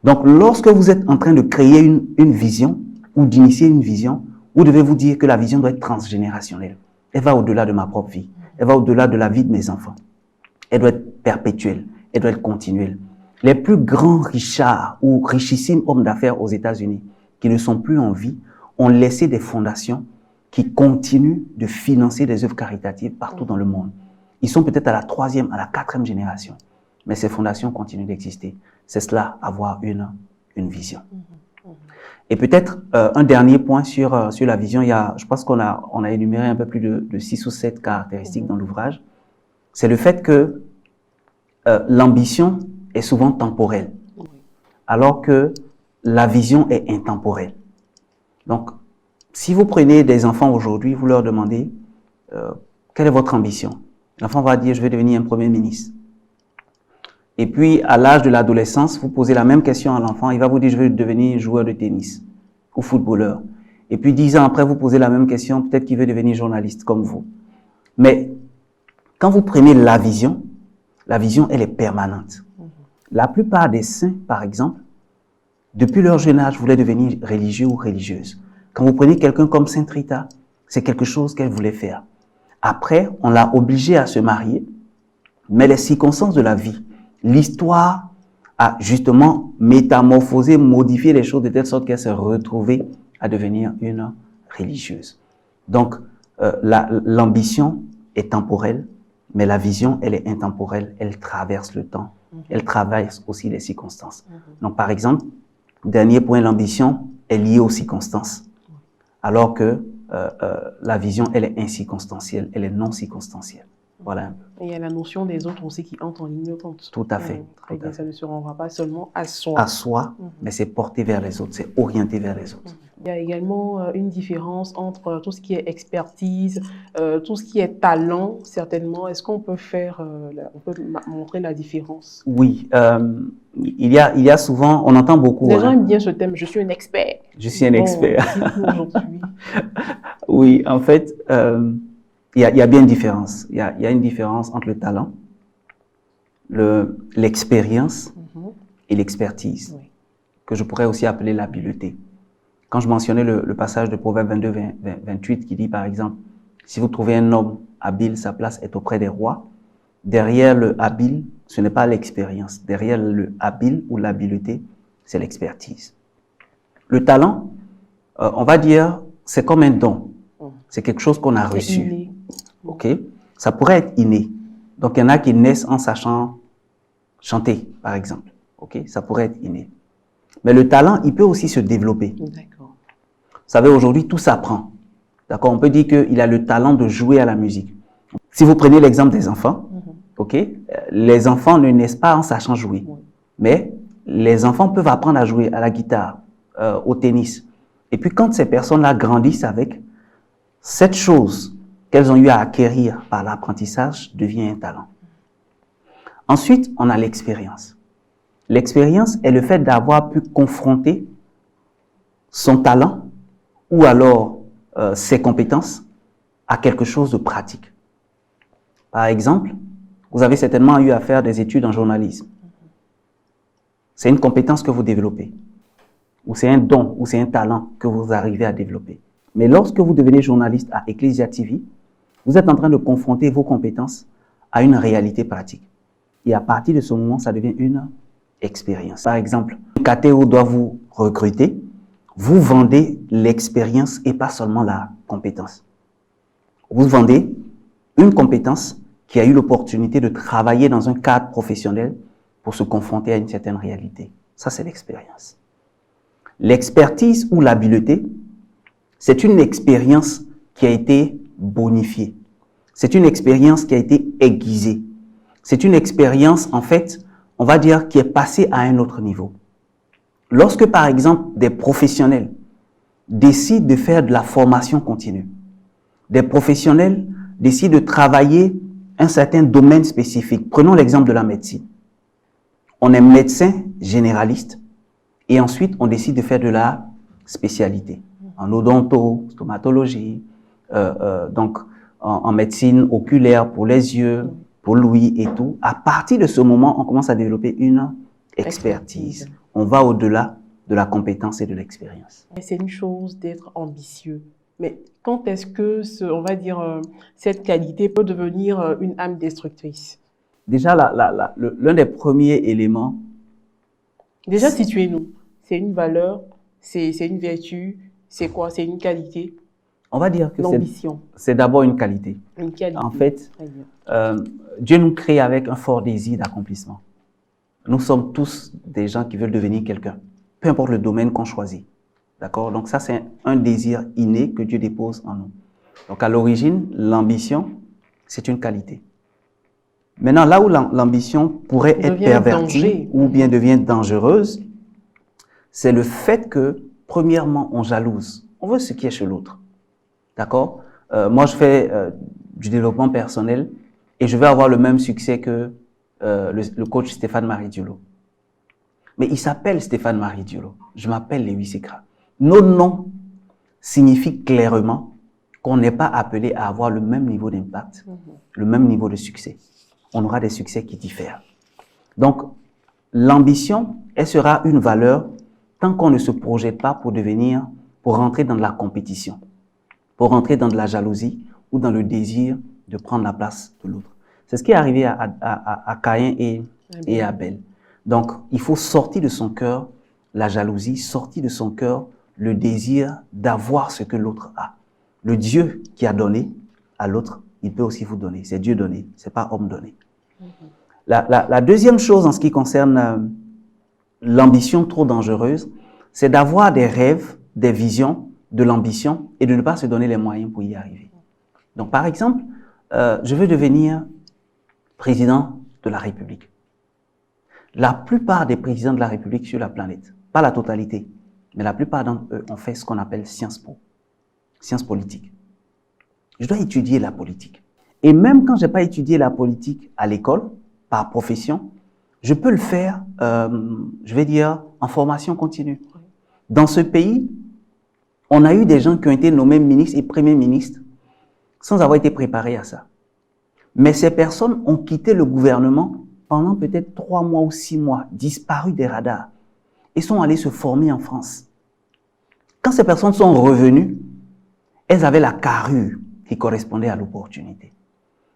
[SPEAKER 2] Donc, lorsque vous êtes en train de créer une vision ou d'initier une vision, Vous devez vous dire que la vision doit être transgénérationnelle. Elle va au-delà de ma propre vie. Elle va au-delà de la vie de mes enfants. Elle doit être perpétuelle. Elle doit être continuelle. Les plus grands richards ou richissimes hommes d'affaires aux États-Unis qui ne sont plus en vie ont laissé des fondations qui continuent de financer des œuvres caritatives partout dans le monde. Ils sont peut-être à la 3e, à la 4e génération, mais ces fondations continuent d'exister. C'est cela, avoir une vision. Et peut-être un dernier point sur la vision, je pense qu'on a énuméré un peu plus de 6 ou 7 caractéristiques dans l'ouvrage. C'est le fait que l'ambition est souvent temporelle, alors que la vision est intemporelle. Donc, si vous prenez des enfants aujourd'hui, vous leur demandez quelle est votre ambition? L'enfant va dire, je vais devenir un premier ministre. Et puis, à l'âge de l'adolescence, vous posez la même question à l'enfant, il va vous dire, je veux devenir joueur de tennis ou footballeur. Et puis, 10 ans après, vous posez la même question, peut-être qu'il veut devenir journaliste comme vous. Mais, quand vous prenez la vision, elle est permanente. La plupart des saints, par exemple, depuis leur jeune âge, voulaient devenir religieux ou religieuses. Quand vous prenez quelqu'un comme Sainte Rita, c'est quelque chose qu'elle voulait faire. Après, on l'a obligée à se marier, mais les circonstances de la vie, l'histoire a justement métamorphosé, modifié les choses de telle sorte qu'elle s'est retrouvée à devenir une religieuse. Donc, l'ambition est temporelle, mais la vision, elle est intemporelle, elle traverse le temps, elle traverse aussi les circonstances. Donc, par exemple, dernier point, l'ambition est liée aux circonstances, alors que la vision, elle est incirconstancielle, elle est non circonstancielle. Voilà un peu.
[SPEAKER 1] Et il y a la notion des autres aussi qui entre en ligne de compte.
[SPEAKER 2] Tout à fait.
[SPEAKER 1] Très bien, ça ne se renvoie pas seulement à soi.
[SPEAKER 2] À soi, mais c'est porté vers les autres, c'est orienté vers les autres.
[SPEAKER 1] Il y a également une différence entre tout ce qui est expertise, tout ce qui est talent, certainement. Est-ce qu'on peut on peut montrer la différence?
[SPEAKER 2] Oui, il y a souvent, on entend beaucoup.
[SPEAKER 1] Les gens aiment bien ce thème, je suis un expert.
[SPEAKER 2] Je suis un expert.
[SPEAKER 1] Aujourd'hui.
[SPEAKER 2] Oui, en fait, il y a bien une différence. Il y a une différence entre le talent, l'expérience et l'expertise, que je pourrais aussi appeler l'habileté. Quand je mentionnais le passage de Proverbe 22-28 qui dit par exemple, si vous trouvez un homme habile, sa place est auprès des rois. Derrière le habile, ce n'est pas l'expérience. Derrière le habile ou l'habileté, c'est l'expertise. Le talent, on va dire, c'est comme un don. C'est quelque chose qu'on a reçu.
[SPEAKER 1] Inné.
[SPEAKER 2] Ok, ça pourrait être inné. Donc, il y en a qui naissent en sachant chanter, par exemple. Ok, ça pourrait être inné. Mais le talent, il peut aussi se développer.
[SPEAKER 1] D'accord.
[SPEAKER 2] Vous savez, aujourd'hui, tout s'apprend. D'accord, on peut dire qu'il a le talent de jouer à la musique. Si vous prenez l'exemple des enfants, ok, les enfants ne naissent pas en sachant jouer. Mais les enfants peuvent apprendre à jouer à la guitare, au tennis. Et puis, quand ces personnes-là grandissent avec, cette chose qu'elles ont eu à acquérir par l'apprentissage devient un talent. Ensuite, on a l'expérience. L'expérience est le fait d'avoir pu confronter son talent ou alors ses compétences à quelque chose de pratique. Par exemple, vous avez certainement eu à faire des études en journalisme. C'est une compétence que vous développez, ou c'est un don, ou c'est un talent que vous arrivez à développer. Mais lorsque vous devenez journaliste à Ecclesia TV, vous êtes en train de confronter vos compétences à une réalité pratique. Et à partir de ce moment, ça devient une expérience. Par exemple, KTO doit vous recruter, vous vendez l'expérience et pas seulement la compétence. Vous vendez une compétence qui a eu l'opportunité de travailler dans un cadre professionnel pour se confronter à une certaine réalité. Ça, c'est l'expérience. L'expertise ou l'habileté, c'est une expérience qui a été bonifiée. C'est une expérience qui a été aiguisée. C'est une expérience, en fait, on va dire, qui est passée à un autre niveau. Lorsque, par exemple, des professionnels décident de faire de la formation continue, des professionnels décident de travailler un certain domaine spécifique. Prenons l'exemple de la médecine. On est médecin généraliste et ensuite on décide de faire de la spécialité en odonto, stomatologie, donc en médecine oculaire pour les yeux, pour l'ouïe et tout. À partir de ce moment, on commence à développer une expertise. On va au-delà de la compétence et de l'expérience.
[SPEAKER 1] C'est une chose d'être ambitieux. Mais quand est-ce que, on va dire, cette qualité peut devenir une âme destructrice?
[SPEAKER 2] Déjà, l'un des premiers éléments,
[SPEAKER 1] Déjà, situez-nous. C'est une valeur, c'est une vertu, c'est quoi? C'est une qualité,
[SPEAKER 2] on va dire que
[SPEAKER 1] l'ambition,
[SPEAKER 2] c'est d'abord une qualité.
[SPEAKER 1] une qualité.
[SPEAKER 2] En fait,
[SPEAKER 1] Très bien.
[SPEAKER 2] Dieu nous crée avec un fort désir d'accomplissement. Nous sommes tous des gens qui veulent devenir quelqu'un, peu importe le domaine qu'on choisit. D'accord? Donc ça, c'est un désir inné que Dieu dépose en nous. Donc à l'origine, l'ambition, c'est une qualité. Maintenant, là où l'ambition pourrait être pervertie ou bien devient dangereuse, c'est le fait que, premièrement, on jalouse. On veut ce qui est chez l'autre. D'accord? Moi, je fais du développement personnel et je vais avoir le même succès que le coach Stéphane Marie Diolo. Mais il s'appelle Stéphane Marie Diolo. Je m'appelle Lewis Ekra. Nos noms signifient clairement qu'on n'est pas appelé à avoir le même niveau d'impact, le même niveau de succès. On aura des succès qui diffèrent. Donc, l'ambition, elle sera une valeur tant qu'on ne se projette pas pour rentrer dans de la compétition, pour rentrer dans de la jalousie ou dans le désir de prendre la place de l'autre. C'est ce qui est arrivé à Caïn et Abel. Donc, il faut sortir de son cœur la jalousie, sortir de son cœur le désir d'avoir ce que l'autre a. Le Dieu qui a donné à l'autre, il peut aussi vous donner. C'est Dieu donné, c'est pas homme donné. La deuxième chose en ce qui concerne l'ambition trop dangereuse, c'est d'avoir des rêves, des visions, de l'ambition et de ne pas se donner les moyens pour y arriver. Donc, par exemple, je veux devenir président de la République. La plupart des présidents de la République sur la planète, pas la totalité, mais la plupart d'entre eux ont fait ce qu'on appelle Sciences Po, sciences politiques. Je dois étudier la politique. Et même quand je n'ai pas étudié la politique à l'école, par profession, je peux le faire, je vais dire, en formation continue. Dans ce pays, on a eu des gens qui ont été nommés ministres et premiers ministres sans avoir été préparés à ça. Mais ces personnes ont quitté le gouvernement pendant peut-être 3 mois ou 6 mois, disparus des radars, et sont allés se former en France. Quand ces personnes sont revenues, elles avaient la carrure qui correspondait à l'opportunité.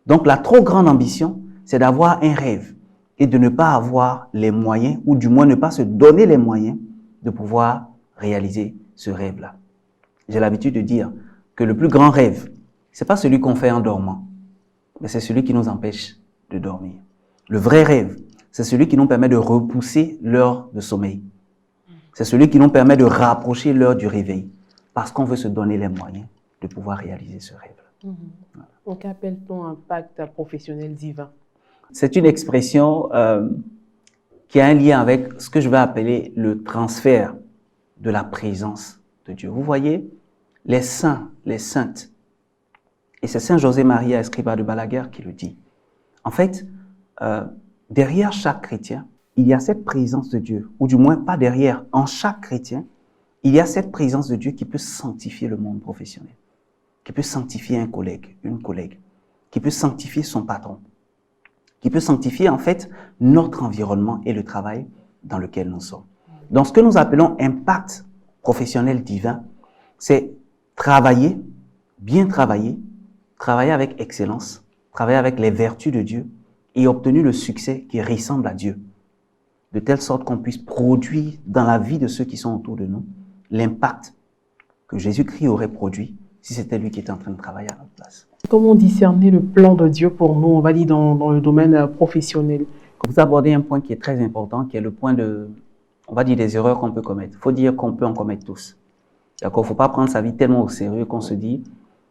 [SPEAKER 2] Donc la trop grande ambition, c'est d'avoir un rêve et de ne pas avoir les moyens, ou du moins ne pas se donner les moyens de pouvoir réaliser ce rêve-là. J'ai l'habitude de dire que le plus grand rêve, c'est pas celui qu'on fait en dormant, mais c'est celui qui nous empêche de dormir. Le vrai rêve, c'est celui qui nous permet de repousser l'heure de sommeil. C'est celui qui nous permet de rapprocher l'heure du réveil, parce qu'on veut se donner les moyens de pouvoir réaliser ce rêve-là.
[SPEAKER 1] Voilà. Donc, qu'appelle-t-on un pacte professionnel divin?
[SPEAKER 2] C'est une expression qui a un lien avec ce que je vais appeler le transfert de la présence de Dieu. Vous voyez, les saints, les saintes, et c'est Saint José Maria Escrivá de Balaguer qui le dit. En fait, derrière chaque chrétien, il y a cette présence de Dieu, ou du moins pas derrière, en chaque chrétien, il y a cette présence de Dieu qui peut sanctifier le monde professionnel, qui peut sanctifier un collègue, une collègue, qui peut sanctifier son patron, qui peut sanctifier en fait notre environnement et le travail dans lequel nous sommes. Donc ce que nous appelons impact professionnel divin, c'est travailler, bien travailler, travailler avec excellence, travailler avec les vertus de Dieu et obtenir le succès qui ressemble à Dieu, de telle sorte qu'on puisse produire dans la vie de ceux qui sont autour de nous l'impact que Jésus-Christ aurait produit si c'était lui qui était en train de travailler à notre place.
[SPEAKER 1] Comment discerner le plan de Dieu pour nous, on va dire, dans le domaine professionnel?
[SPEAKER 2] Vous abordez un point qui est très important, qui est le point on va dire, des erreurs qu'on peut commettre. Il faut dire qu'on peut en commettre tous. D'accord? Il ne faut pas prendre sa vie tellement au sérieux qu'on se dit,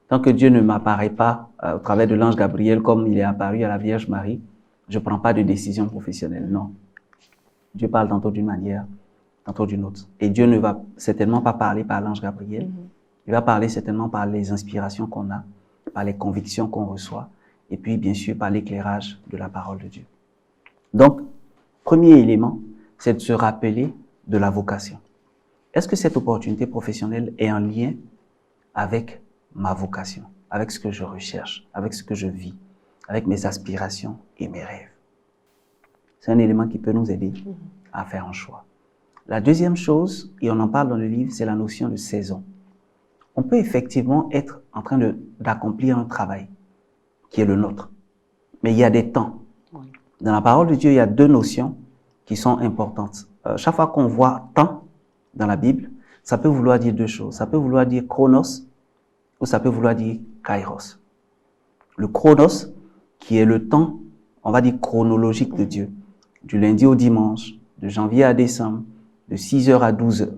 [SPEAKER 2] tant que Dieu ne m'apparaît pas au travers de l'ange Gabriel comme il est apparu à la Vierge Marie, je ne prends pas de décision professionnelle. Non. Dieu parle tantôt d'une manière, tantôt d'une autre. Et Dieu ne va certainement pas parler par l'ange Gabriel. Il va parler certainement par les inspirations qu'on a, par les convictions qu'on reçoit, et puis bien sûr par l'éclairage de la parole de Dieu. Donc, premier élément, c'est de se rappeler de la vocation. Est-ce que cette opportunité professionnelle est en lien avec ma vocation, avec ce que je recherche, avec ce que je vis, avec mes aspirations et mes rêves? C'est un élément qui peut nous aider à faire un choix. La deuxième chose, et on en parle dans le livre, c'est la notion de saison. on peut effectivement être en train d'accomplir un travail qui est le nôtre. Mais il y a des temps. Dans la parole de Dieu, il y a deux notions qui sont importantes. Chaque fois qu'on voit temps dans la Bible, ça peut vouloir dire deux choses. Ça peut vouloir dire chronos ou ça peut vouloir dire kairos. Le chronos, qui est le temps, on va dire chronologique de Dieu, du lundi au dimanche, de janvier à décembre, de 6h à 12h.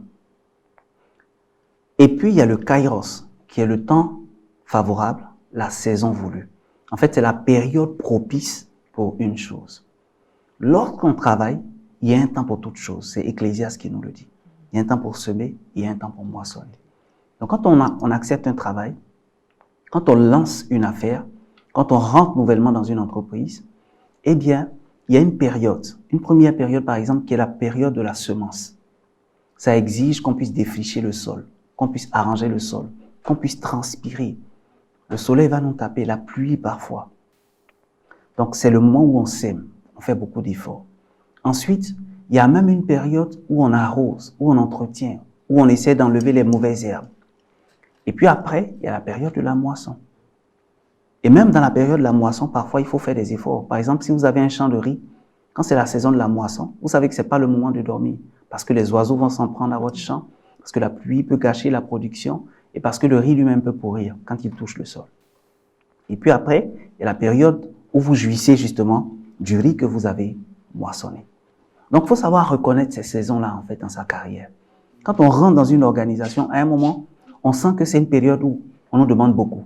[SPEAKER 2] Et puis, il y a le kairos, qui est le temps favorable, la saison voulue. En fait, c'est la période propice pour une chose. Lorsqu'on travaille, il y a un temps pour toute chose. C'est Ecclésiaste qui nous le dit. Il y a un temps pour semer, il y a un temps pour moissonner. Donc, quand on accepte un travail, quand on lance une affaire, quand on rentre nouvellement dans une entreprise, eh bien, il y a une période. Une première période, par exemple, qui est la période de la semence. Ça exige qu'on puisse défricher le sol, qu'on puisse arranger le sol, qu'on puisse transpirer. Le soleil va nous taper, la pluie parfois. Donc, c'est le moment où on sème, on fait beaucoup d'efforts. Ensuite, il y a même une période où on arrose, où on entretient, où on essaie d'enlever les mauvaises herbes. Et puis après, il y a la période de la moisson. Et même dans la période de la moisson, parfois, il faut faire des efforts. Par exemple, si vous avez un champ de riz, quand c'est la saison de la moisson, vous savez que ce n'est pas le moment de dormir, parce que les oiseaux vont s'en prendre à votre champ, parce que la pluie peut gâcher la production, et parce que le riz lui-même peut pourrir quand il touche le sol. Et puis après, il y a la période où vous jouissez justement du riz que vous avez moissonné. Donc, il faut savoir reconnaître ces saisons-là, en fait, dans sa carrière. Quand on rentre dans une organisation, à un moment, on sent que c'est une période où on nous demande beaucoup.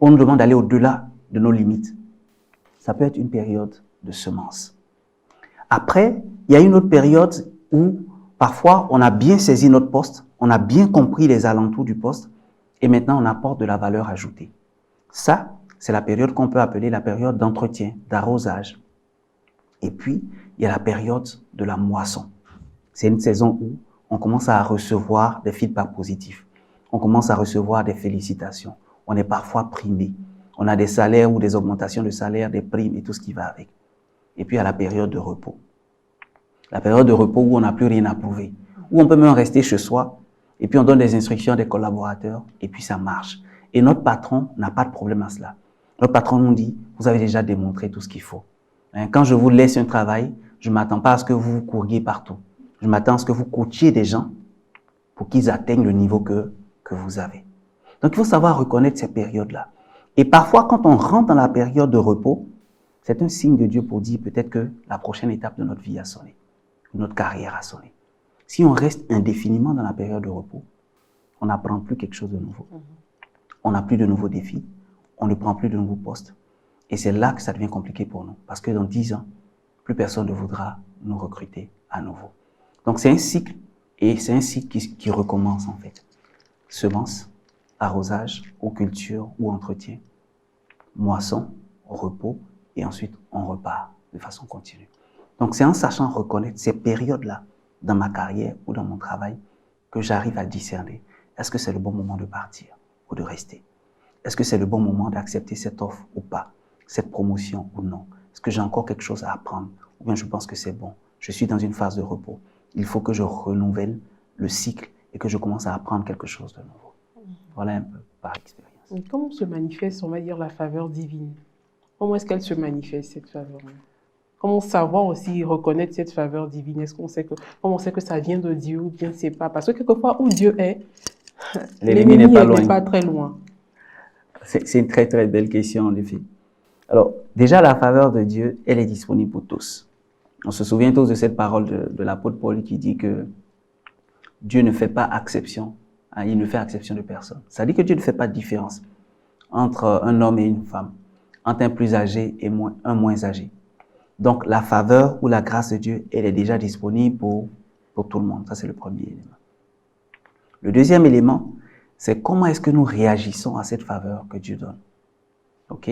[SPEAKER 2] On nous demande d'aller au-delà de nos limites. Ça peut être une période de semence. Après, il y a une autre période où, parfois, on a bien saisi notre poste, on a bien compris les alentours du poste, et maintenant, on apporte de la valeur ajoutée. Ça, c'est la période qu'on peut appeler la période d'entretien, d'arrosage. Et puis, il y a la période de la moisson. C'est une saison où on commence à recevoir des feedbacks positifs. On commence à recevoir des félicitations. On est parfois primé. On a des salaires ou des augmentations de salaire, des primes et tout ce qui va avec. Et puis, il y a la période de repos. La période de repos où on n'a plus rien à prouver. Où on peut même rester chez soi et puis on donne des instructions à des collaborateurs et puis ça marche. Et notre patron n'a pas de problème à cela. Notre patron nous dit, vous avez déjà démontré tout ce qu'il faut. Quand je vous laisse un travail, je ne m'attends pas à ce que vous couriez partout. Je m'attends à ce que vous coachiez des gens pour qu'ils atteignent le niveau que vous avez. Donc, il faut savoir reconnaître ces périodes-là. Et parfois, quand on rentre dans la période de repos, c'est un signe de Dieu pour dire peut-être que la prochaine étape de notre vie a sonné, notre carrière a sonné. Si on reste indéfiniment dans la période de repos, on n'apprend plus quelque chose de nouveau. On n'a plus de nouveaux défis, on ne prend plus de nouveaux postes. Et c'est là que ça devient compliqué pour nous. Parce que dans 10 ans, plus personne ne voudra nous recruter à nouveau. Donc c'est un cycle, et c'est un cycle qui recommence en fait. Semence, arrosage, ou culture, ou entretien, moisson, repos, et ensuite on repart de façon continue. Donc c'est en sachant reconnaître ces périodes-là dans ma carrière ou dans mon travail que j'arrive à discerner. Est-ce que c'est le bon moment de partir ou de rester? Est-ce que c'est le bon moment d'accepter cette offre ou pas? Cette promotion ou non? Est-ce que j'ai encore quelque chose à apprendre? Ou bien je pense que c'est bon. Je suis dans une phase de repos. Il faut que je renouvelle le cycle et que je commence à apprendre quelque chose de nouveau. Voilà un peu par expérience.
[SPEAKER 1] Comment se manifeste, on va dire, la faveur divine? Comment est-ce qu'elle se manifeste, cette faveur-là? Comment savoir aussi reconnaître cette faveur divine? Est-ce qu'on sait que, comment on sait que ça vient de Dieu ou bien c'est pas? Parce que quelquefois, où Dieu est, l'ennemi n'est pas très loin.
[SPEAKER 2] C'est une très très belle question en effet. Alors, déjà la faveur de Dieu, elle est disponible pour tous. On se souvient tous de cette parole de l'apôtre Paul qui dit que Dieu ne fait pas exception, il ne fait exception de personne. Ça dit que Dieu ne fait pas de différence entre un homme et une femme, entre un plus âgé et un moins âgé. Donc la faveur ou la grâce de Dieu, elle est déjà disponible pour tout le monde. Ça c'est le premier élément. Le deuxième élément, c'est comment est-ce que nous réagissons à cette faveur que Dieu donne. Ok?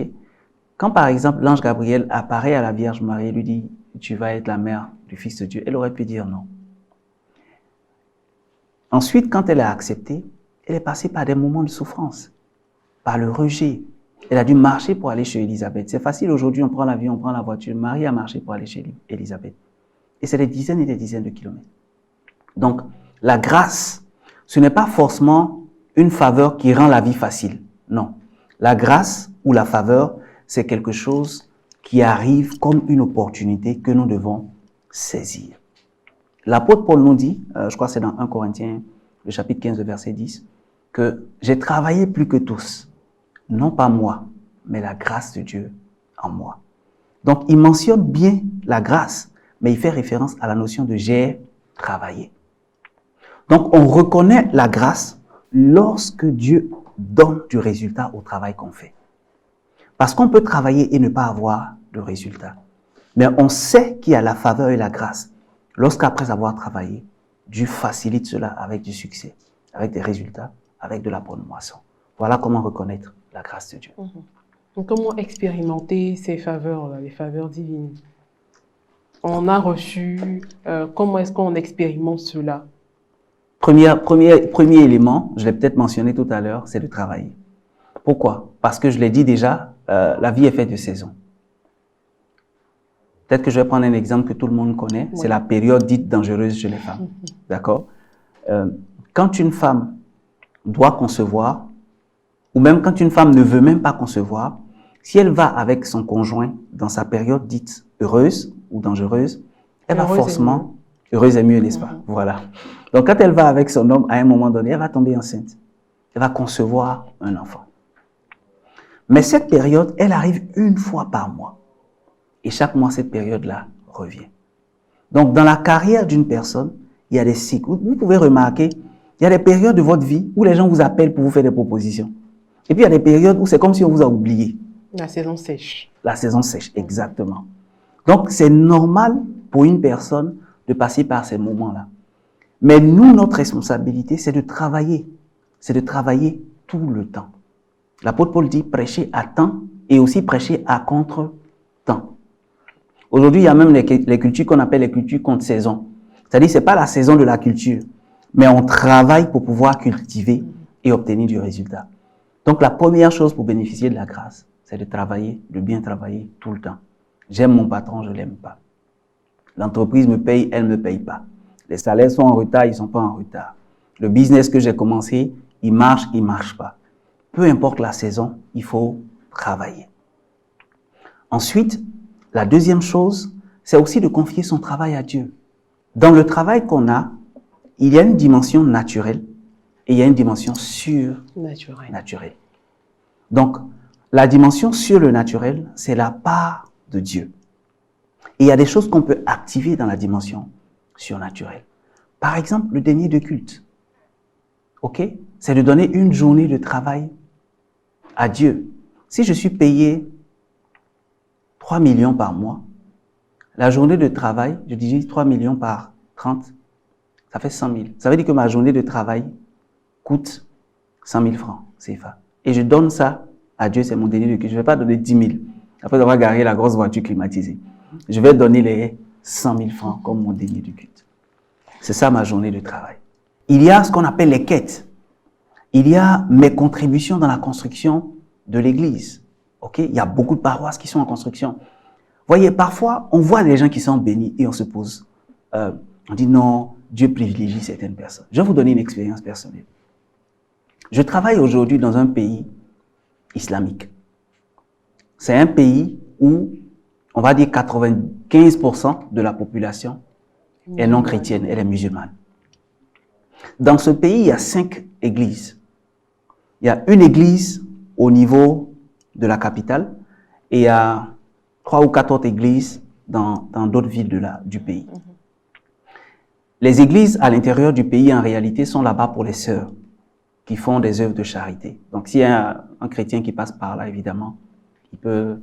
[SPEAKER 2] Quand par exemple l'ange Gabriel apparaît à la Vierge Marie et lui dit « Tu vas être la mère du Fils de Dieu », elle aurait pu dire non. Ensuite, quand elle a accepté, elle est passée par des moments de souffrance, par le rejet. Elle a dû marcher pour aller chez Élisabeth. C'est facile aujourd'hui, on prend l'avion, on prend la voiture. Marie a marché pour aller chez Élisabeth. Et c'est des dizaines et des dizaines de kilomètres. Donc, la grâce, ce n'est pas forcément une faveur qui rend la vie facile. Non. La grâce ou la faveur, c'est quelque chose qui arrive comme une opportunité que nous devons saisir. L'apôtre Paul nous dit, je crois que c'est dans 1 Corinthiens, le chapitre 15, le verset 10, que j'ai travaillé plus que tous, non pas moi, mais la grâce de Dieu en moi. Donc, il mentionne bien la grâce, mais il fait référence à la notion de j'ai travaillé. Donc, on reconnaît la grâce lorsque Dieu donne du résultat au travail qu'on fait. Parce qu'on peut travailler et ne pas avoir de résultat. Mais on sait qu'il y a la faveur et la grâce lorsqu'après avoir travaillé, Dieu facilite cela avec du succès, avec des résultats, avec de la bonne moisson. Voilà comment reconnaître la grâce de Dieu.
[SPEAKER 1] Donc, comment expérimenter ces faveurs-là, les faveurs divines? On a reçu, comment est-ce qu'on expérimente cela?
[SPEAKER 2] Premier élément, je l'ai peut-être mentionné tout à l'heure, c'est de travailler. Pourquoi? Parce que je l'ai dit déjà, la vie est faite de saisons. Peut-être que je vais prendre un exemple que tout le monde connaît, c'est la période dite dangereuse chez les femmes. D'accord? Quand une femme doit concevoir, ou même quand une femme ne veut même pas concevoir, si elle va avec son conjoint dans sa période dite heureuse ou dangereuse, elle va forcément... Heureuse est mieux, n'est-ce pas? Voilà. Donc, quand elle va avec son homme, à un moment donné, elle va tomber enceinte. Elle va concevoir un enfant. Mais cette période, elle arrive une fois par mois. Et chaque mois, cette période-là revient. Donc, dans la carrière d'une personne, il y a des cycles. Vous pouvez remarquer, il y a des périodes de votre vie où les gens vous appellent pour vous faire des propositions. Et puis, il y a des périodes où c'est comme si on vous a oublié.
[SPEAKER 1] La saison sèche. La
[SPEAKER 2] saison sèche, exactement. Donc, c'est normal pour une personne de passer par ces moments-là. Mais nous, notre responsabilité, c'est de travailler. C'est de travailler tout le temps. L'apôtre Paul dit prêcher à temps et aussi prêcher à contre-temps. Aujourd'hui, il y a même les cultures qu'on appelle les cultures contre saison. C'est-à-dire, ce n'est pas la saison de la culture, mais on travaille pour pouvoir cultiver et obtenir du résultat. Donc, la première chose pour bénéficier de la grâce, c'est de travailler, de bien travailler tout le temps. J'aime mon patron, je ne l'aime pas. L'entreprise me paye, elle ne me paye pas. Les salaires sont en retard, ils ne sont pas en retard. Le business que j'ai commencé, il ne marche pas. Peu importe la saison, il faut travailler. Ensuite, la deuxième chose, c'est aussi de confier son travail à Dieu. Dans le travail qu'on a, il y a une dimension naturelle et il y a une dimension surnaturelle. Donc, la dimension sur le naturel, c'est la part de Dieu. Et il y a des choses qu'on peut activer dans la dimension surnaturelle. Par exemple, le denier de culte. OK? C'est de donner une journée de travail à Dieu. Si je suis payé 3 millions par mois, la journée de travail, je divise 3 millions par 30, ça fait 100 000. Ça veut dire que ma journée de travail coûte 100 000 francs CFA. Et je donne ça à Dieu, c'est mon denier de culte. Je ne vais pas donner 10 000 après avoir garé la grosse voiture climatisée. Je vais donner les 100 000 francs comme mon denier de culte. C'est ça ma journée de travail. Il y a ce qu'on appelle les quêtes. Il y a mes contributions dans la construction de l'église. Okay? Il y a beaucoup de paroisses qui sont en construction. Voyez, parfois, on voit des gens qui sont bénis et on se pose. On dit non, Dieu privilégie certaines personnes. Je vais vous donner une expérience personnelle. Je travaille aujourd'hui dans un pays islamique. C'est un pays où, on va dire 95% de la population est non chrétienne, elle est musulmane. Dans ce pays, il y a 5 églises. Il y a une église au niveau de la capitale et il y a 3 ou 4 autres églises dans d'autres villes du pays. Les églises à l'intérieur du pays, en réalité, sont là-bas pour les sœurs qui font des œuvres de charité. Donc, s'il y a un chrétien qui passe par là, évidemment, il peut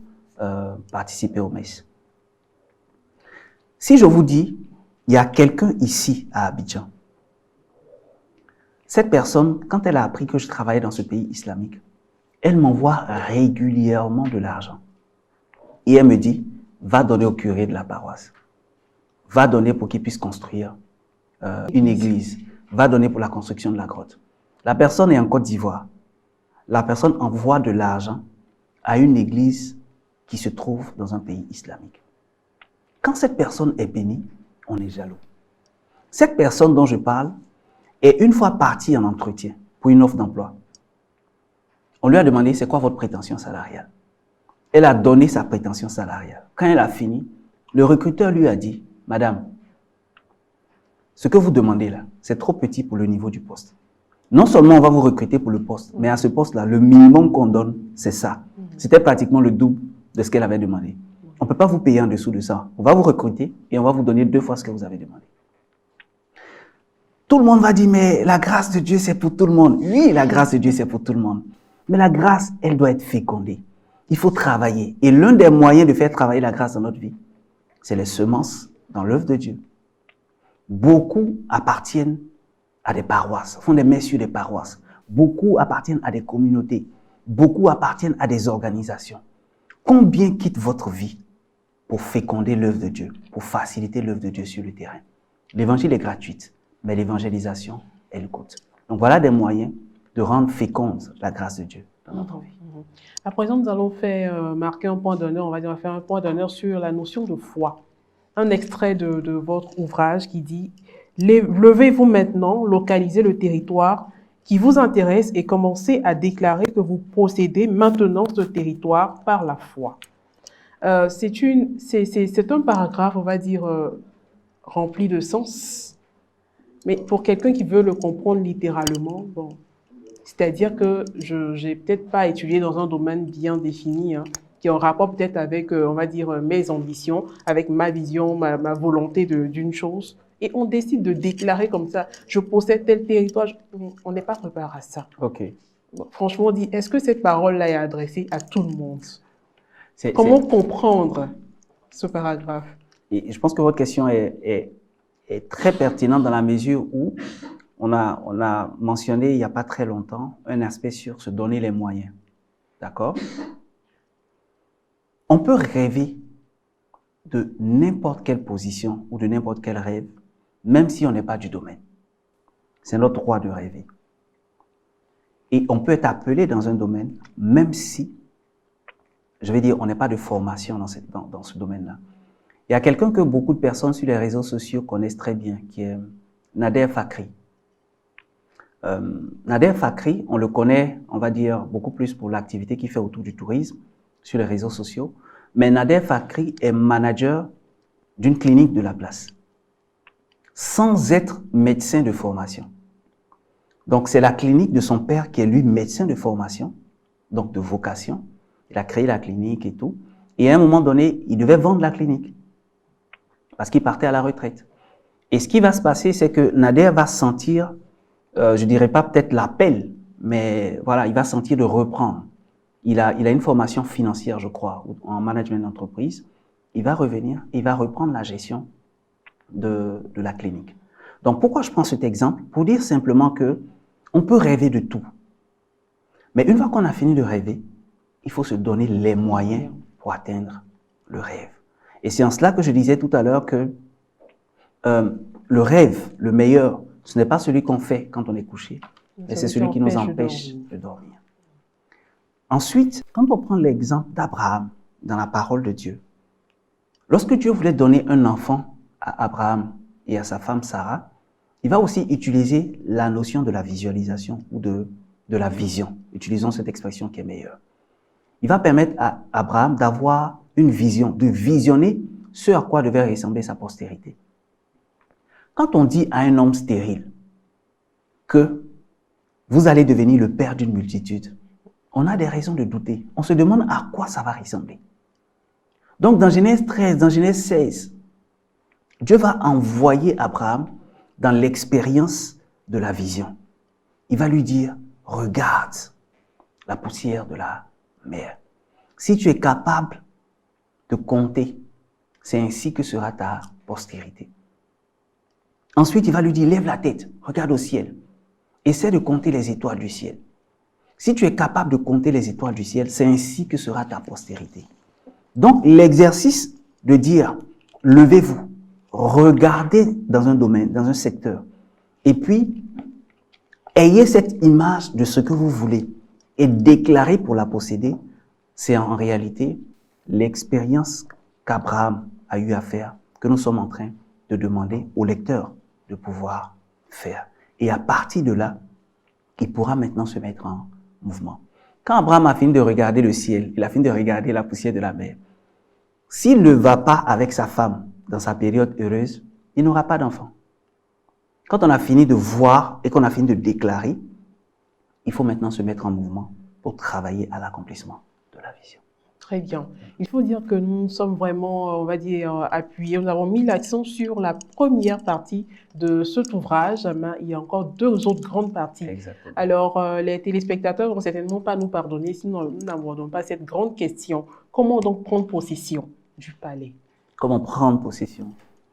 [SPEAKER 2] participer aux messes. Si je vous dis, il y a quelqu'un ici à Abidjan, cette personne, quand elle a appris que je travaillais dans ce pays islamique, elle m'envoie régulièrement de l'argent. Et elle me dit, va donner au curé de la paroisse. Va donner pour qu'il puisse construire une église. Va donner pour la construction de la grotte. La personne est en Côte d'Ivoire. La personne envoie de l'argent à une église qui se trouve dans un pays islamique. Quand cette personne est bénie, on est jaloux. Cette personne dont je parle est une fois partie en entretien pour une offre d'emploi. On lui a demandé, c'est quoi votre prétention salariale? Elle a donné sa prétention salariale. Quand elle a fini, le recruteur lui a dit, madame, ce que vous demandez là, c'est trop petit pour le niveau du poste. Non seulement on va vous recruter pour le poste, mais à ce poste-là, le minimum qu'on donne, c'est ça. C'était pratiquement le double de ce qu'elle avait demandé. On ne peut pas vous payer en dessous de ça. On va vous recruter et on va vous donner 2 fois ce que vous avez demandé. Tout le monde va dire, mais la grâce de Dieu, c'est pour tout le monde. Oui, la grâce de Dieu, c'est pour tout le monde. Mais la grâce, elle doit être fécondée. Il faut travailler. Et l'un des moyens de faire travailler la grâce dans notre vie, c'est les semences dans l'œuvre de Dieu. Beaucoup appartiennent à des paroisses, font des messieurs des paroisses. Beaucoup appartiennent à des communautés. Beaucoup appartiennent à des organisations. Combien quitte votre vie pour féconder l'œuvre de Dieu, pour faciliter l'œuvre de Dieu sur le terrain? L'évangile est gratuit, mais l'évangélisation, elle coûte. Donc voilà des moyens de rendre féconde la grâce de Dieu dans notre vie.
[SPEAKER 1] À présent, nous allons marquer un point d'honneur, on va faire un point d'honneur sur la notion de foi. Un extrait de votre ouvrage qui dit « Levez-vous maintenant, localisez le territoire qui vous intéresse et commencez à déclarer que vous possédez maintenant ce territoire par la foi. » C'est un paragraphe, on va dire, rempli de sens. Mais pour quelqu'un qui veut le comprendre littéralement, bon, c'est-à-dire que je n'ai peut-être pas étudié dans un domaine bien défini, qui est en rapport peut-être avec, on va dire, mes ambitions, avec ma vision, ma volonté d'une chose. Et on décide de déclarer comme ça, je possède tel territoire, on n'est pas préparé à ça.
[SPEAKER 2] Ok.
[SPEAKER 1] Bon, franchement, est-ce que cette parole-là est adressée à tout le monde? Comment comprendre ce paragraphe?
[SPEAKER 2] Et je pense que votre question est très pertinente dans la mesure où on a mentionné il n'y a pas très longtemps un aspect sur se donner les moyens. D'accord? On peut rêver de n'importe quelle position ou de n'importe quel rêve, même si on n'est pas du domaine. C'est notre droit de rêver. Et on peut être appelé dans un domaine, même si, je vais dire, on n'est pas de formation dans ce domaine-là. Il y a quelqu'un que beaucoup de personnes sur les réseaux sociaux connaissent très bien, qui est Nader Fakhri. Nader Fakhri, on le connaît, on va dire, beaucoup plus pour l'activité qu'il fait autour du tourisme sur les réseaux sociaux. Mais Nader Fakhri est manager d'une clinique de la place, sans être médecin de formation. Donc, c'est la clinique de son père qui est lui médecin de formation, donc de vocation. Il a créé la clinique et tout. Et à un moment donné, il devait vendre la clinique parce qu'il partait à la retraite. Et ce qui va se passer, c'est que Nader va sentir, je dirais pas peut-être l'appel, mais voilà, il va sentir de reprendre. Il a une formation financière, je crois, en management d'entreprise. Il va revenir, il va reprendre la gestion de la clinique. Donc, pourquoi je prends cet exemple? Pour dire simplement que on peut rêver de tout. Mais une fois qu'on a fini de rêver, il faut se donner les moyens pour atteindre le rêve. Et c'est en cela que je disais tout à l'heure que le rêve, le meilleur, ce n'est pas celui qu'on fait quand on est couché, mais c'est celui qui nous empêche de dormir. Ensuite, quand on prend l'exemple d'Abraham dans la parole de Dieu, lorsque Dieu voulait donner un enfant à Abraham et à sa femme Sarah, il va aussi utiliser la notion de la visualisation ou de la vision. Utilisons cette expression qui est meilleure. Il va permettre à Abraham d'avoir une vision, de visionner ce à quoi devait ressembler sa postérité. Quand on dit à un homme stérile que vous allez devenir le père d'une multitude, on a des raisons de douter. On se demande à quoi ça va ressembler. Donc dans Genèse 13, dans Genèse 16, Dieu va envoyer Abraham dans l'expérience de la vision. Il va lui dire, regarde la poussière de la mer. Si tu es capable de compter, c'est ainsi que sera ta postérité. Ensuite, il va lui dire, lève la tête, regarde au ciel. Essaie de compter les étoiles du ciel. Si tu es capable de compter les étoiles du ciel, c'est ainsi que sera ta postérité. Donc, l'exercice de dire, levez-vous, regardez dans un domaine, dans un secteur, et puis, ayez cette image de ce que vous voulez et déclarez pour la posséder, c'est en réalité l'expérience qu'Abraham a eu à faire, que nous sommes en train de demander au lecteur de pouvoir faire. Et à partir de là, il pourra maintenant se mettre en mouvement. Quand Abraham a fini de regarder le ciel, il a fini de regarder la poussière de la mer, s'il ne va pas avec sa femme dans sa période heureuse, il n'aura pas d'enfant. Quand on a fini de voir et qu'on a fini de déclarer, il faut maintenant se mettre en mouvement pour travailler à l'accomplissement de la vision.
[SPEAKER 1] Très bien. Il faut dire que nous sommes vraiment, on va dire, appuyés. Nous avons mis l'accent sur la première partie de cet ouvrage, mais il y a encore deux autres grandes parties.
[SPEAKER 2] Exactement.
[SPEAKER 1] Alors, les téléspectateurs vont certainement pas nous pardonner si nous n'abordons pas cette grande question. Comment donc prendre possession du palais?
[SPEAKER 2] Comment prendre possession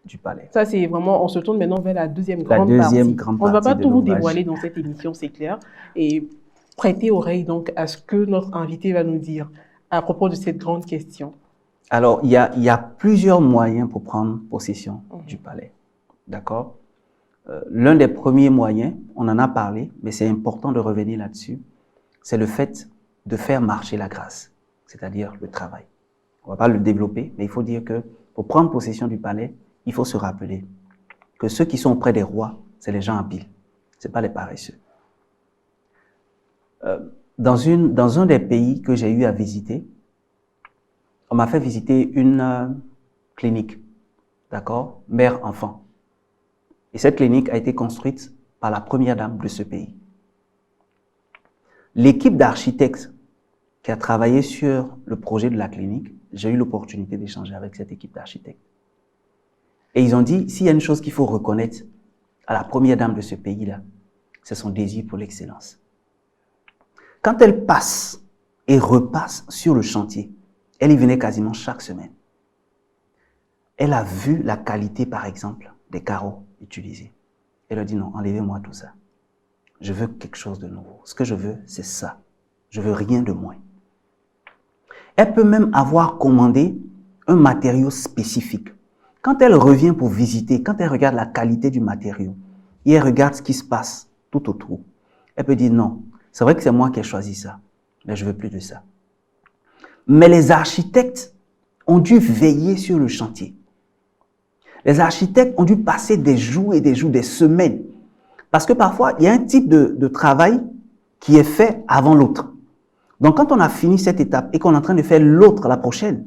[SPEAKER 2] du palais?
[SPEAKER 1] Ça, c'est vraiment, on se tourne maintenant vers la deuxième grande
[SPEAKER 2] partie.
[SPEAKER 1] On ne va pas tout vous dévoiler dans cette émission, c'est clair. Et prêtez oreille donc à ce que notre invité va nous dire à propos de cette grande question.
[SPEAKER 2] Alors, il y a plusieurs moyens pour prendre possession du palais. D'accord? L'un des premiers moyens, on en a parlé, mais c'est important de revenir là-dessus, c'est le fait de faire marcher la grâce, c'est-à-dire le travail. On ne va pas le développer, mais il faut dire que pour prendre possession du palais, il faut se rappeler que ceux qui sont auprès des rois, c'est les gens habiles, ce n'est pas les paresseux. Dans un des pays que j'ai eu à visiter, on m'a fait visiter une clinique, d'accord, mère-enfant. Et cette clinique a été construite par la première dame de ce pays. L'équipe d'architectes qui a travaillé sur le projet de la clinique, j'ai eu l'opportunité d'échanger avec cette équipe d'architectes. Et ils ont dit, s'il y a une chose qu'il faut reconnaître à la première dame de ce pays-là, c'est son désir pour l'excellence. Quand elle passe et repasse sur le chantier, elle y venait quasiment chaque semaine. Elle a vu la qualité, par exemple, des carreaux utilisés. Elle a dit non, enlevez-moi tout ça. Je veux quelque chose de nouveau. Ce que je veux, c'est ça. Je veux rien de moins. Elle peut même avoir commandé un matériau spécifique. Quand elle revient pour visiter, quand elle regarde la qualité du matériau, et elle regarde ce qui se passe tout autour, elle peut dire non, c'est vrai que c'est moi qui ai choisi ça, mais je veux plus de ça. Mais les architectes ont dû veiller sur le chantier. Les architectes ont dû passer des jours et des jours, des semaines. Parce que parfois, il y a un type de travail qui est fait avant l'autre. Donc, quand on a fini cette étape et qu'on est en train de faire l'autre, la prochaine,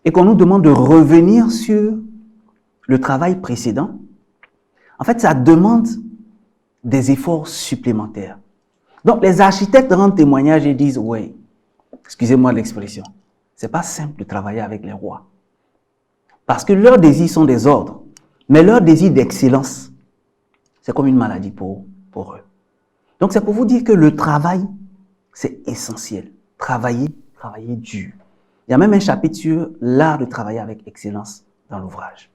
[SPEAKER 2] et qu'on nous demande de revenir sur le travail précédent, en fait, ça demande des efforts supplémentaires. Donc, les architectes rendent témoignage et disent, ouais, excusez-moi l'expression, c'est pas simple de travailler avec les rois. Parce que leurs désirs sont des ordres, mais leur désir d'excellence, c'est comme une maladie pour eux. Donc, c'est pour vous dire que le travail, c'est essentiel. Travailler dur. Il y a même un chapitre sur l'art de travailler avec excellence dans l'ouvrage.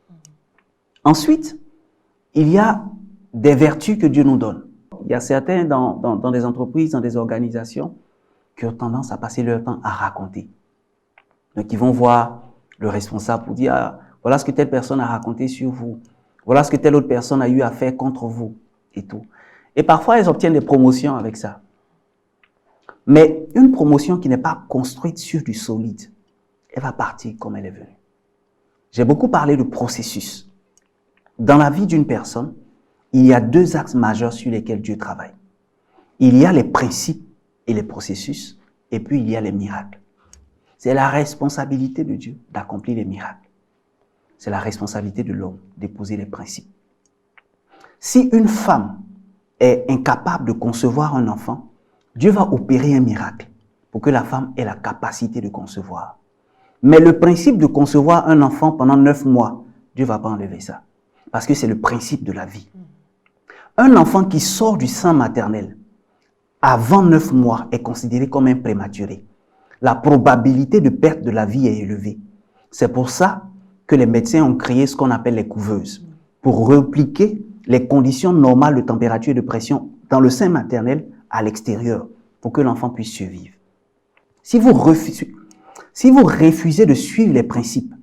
[SPEAKER 2] Ensuite, il y a des vertus que Dieu nous donne. Il y a certains dans des entreprises, dans des organisations, qui ont tendance à passer leur temps à raconter. Donc, ils vont voir le responsable pour dire, ah, voilà ce que telle personne a raconté sur vous. Voilà ce que telle autre personne a eu à faire contre vous et tout. Et parfois, ils obtiennent des promotions avec ça. Mais une promotion qui n'est pas construite sur du solide, elle va partir comme elle est venue. J'ai beaucoup parlé de processus. Dans la vie d'une personne, il y a deux axes majeurs sur lesquels Dieu travaille. Il y a les principes et les processus, et puis il y a les miracles. C'est la responsabilité de Dieu d'accomplir les miracles. C'est la responsabilité de l'homme d'épouser les principes. Si une femme est incapable de concevoir un enfant, Dieu va opérer un miracle pour que la femme ait la capacité de concevoir. Mais le principe de concevoir un enfant pendant 9 mois, Dieu ne va pas enlever ça. Parce que c'est le principe de la vie. Un enfant qui sort du sein maternel avant 9 mois est considéré comme un prématuré. La probabilité de perte de la vie est élevée. C'est pour ça que les médecins ont créé ce qu'on appelle les couveuses, pour répliquer les conditions normales de température et de pression dans le sein maternel à l'extérieur, pour que l'enfant puisse survivre. Si vous refusez de suivre les principes,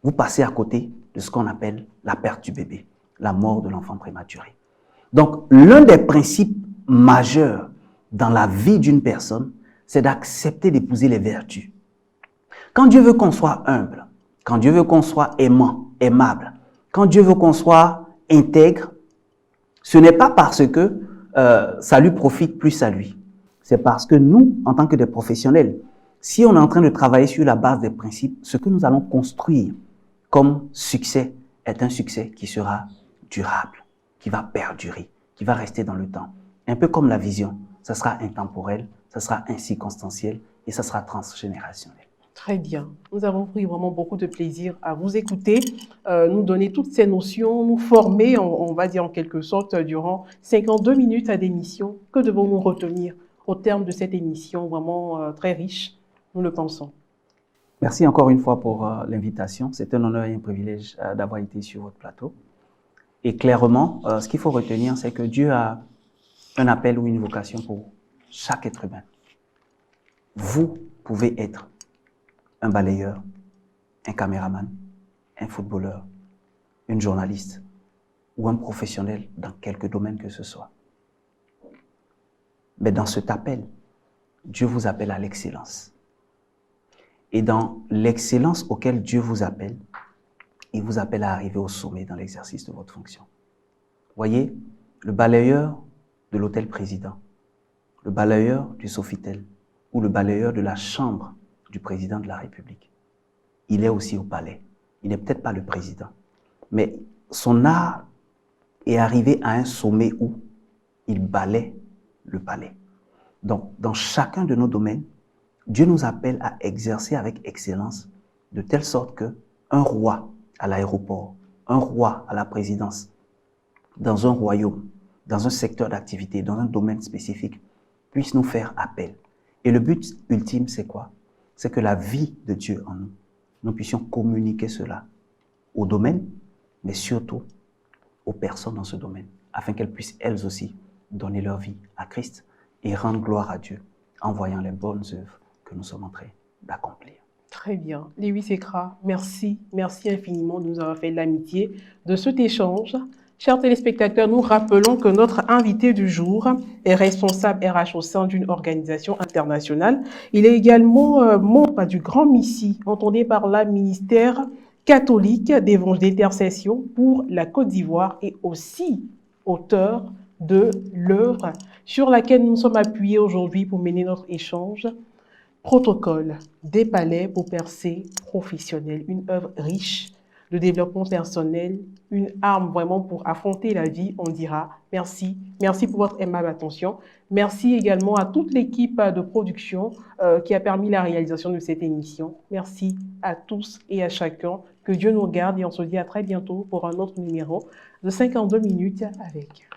[SPEAKER 2] vous passez à côté de ce qu'on appelle la perte du bébé, la mort de l'enfant prématuré. Donc, l'un des principes majeurs dans la vie d'une personne, c'est d'accepter d'épouser les vertus. Quand Dieu veut qu'on soit humble, quand Dieu veut qu'on soit aimant, aimable, quand Dieu veut qu'on soit intègre, ce n'est pas parce que ça lui profite plus à lui. C'est parce que nous, en tant que des professionnels, si on est en train de travailler sur la base des principes, ce que nous allons construire comme succès est un succès qui sera durable, qui va perdurer, qui va rester dans le temps. Un peu comme la vision, ça sera intemporel, ça sera inconstanciel et ça sera transgénérationnel.
[SPEAKER 1] Très bien. Nous avons pris vraiment beaucoup de plaisir à vous écouter, nous donner toutes ces notions, nous former, on va dire en quelque sorte, durant 52 minutes d'émission. Que devons-nous retenir au terme de cette émission vraiment très riche, nous le pensons.
[SPEAKER 2] Merci encore une fois pour l'invitation. C'est un honneur et un privilège d'avoir été sur votre plateau. Et clairement, ce qu'il faut retenir, c'est que Dieu a un appel ou une vocation pour chaque être humain. Vous pouvez être un balayeur, un caméraman, un footballeur, une journaliste ou un professionnel dans quelque domaine que ce soit. Mais dans cet appel, Dieu vous appelle à l'excellence. Et dans l'excellence auquel Dieu vous appelle, il vous appelle à arriver au sommet dans l'exercice de votre fonction. Voyez, le balayeur de l'hôtel président, le balayeur du Sofitel ou le balayeur de la chambre du président de la République, il est aussi au palais. Il n'est peut-être pas le président, mais son art est arrivé à un sommet où il balaie le palais. Donc, dans chacun de nos domaines, Dieu nous appelle à exercer avec excellence, de telle sorte qu'un roi à l'aéroport, un roi à la présidence, dans un royaume, dans un secteur d'activité, dans un domaine spécifique, puisse nous faire appel. Et le but ultime, c'est quoi? C'est que la vie de Dieu en nous, nous puissions communiquer cela au domaine, mais surtout aux personnes dans ce domaine, afin qu'elles puissent elles aussi donner leur vie à Christ et rendre gloire à Dieu en voyant les bonnes œuvres que nous sommes en train d'accomplir.
[SPEAKER 1] Très bien. Lewis Ekra, merci. Merci infiniment de nous avoir fait l'amitié de cet échange. Chers téléspectateurs, nous rappelons que notre invité du jour est responsable RH au sein d'une organisation internationale. Il est également membre du Grand Missi, entendez par là ministère catholique d'intercession pour la Côte d'Ivoire et aussi auteur de l'œuvre sur laquelle nous sommes appuyés aujourd'hui pour mener notre échange. Protocole des palais pour percer professionnels, une œuvre riche de développement personnel, une arme vraiment pour affronter la vie, on dira. Merci. Merci pour votre aimable attention. Merci également à toute l'équipe de production qui a permis la réalisation de cette émission. Merci à tous et à chacun. Que Dieu nous garde et on se dit à très bientôt pour un autre numéro de 52 minutes avec.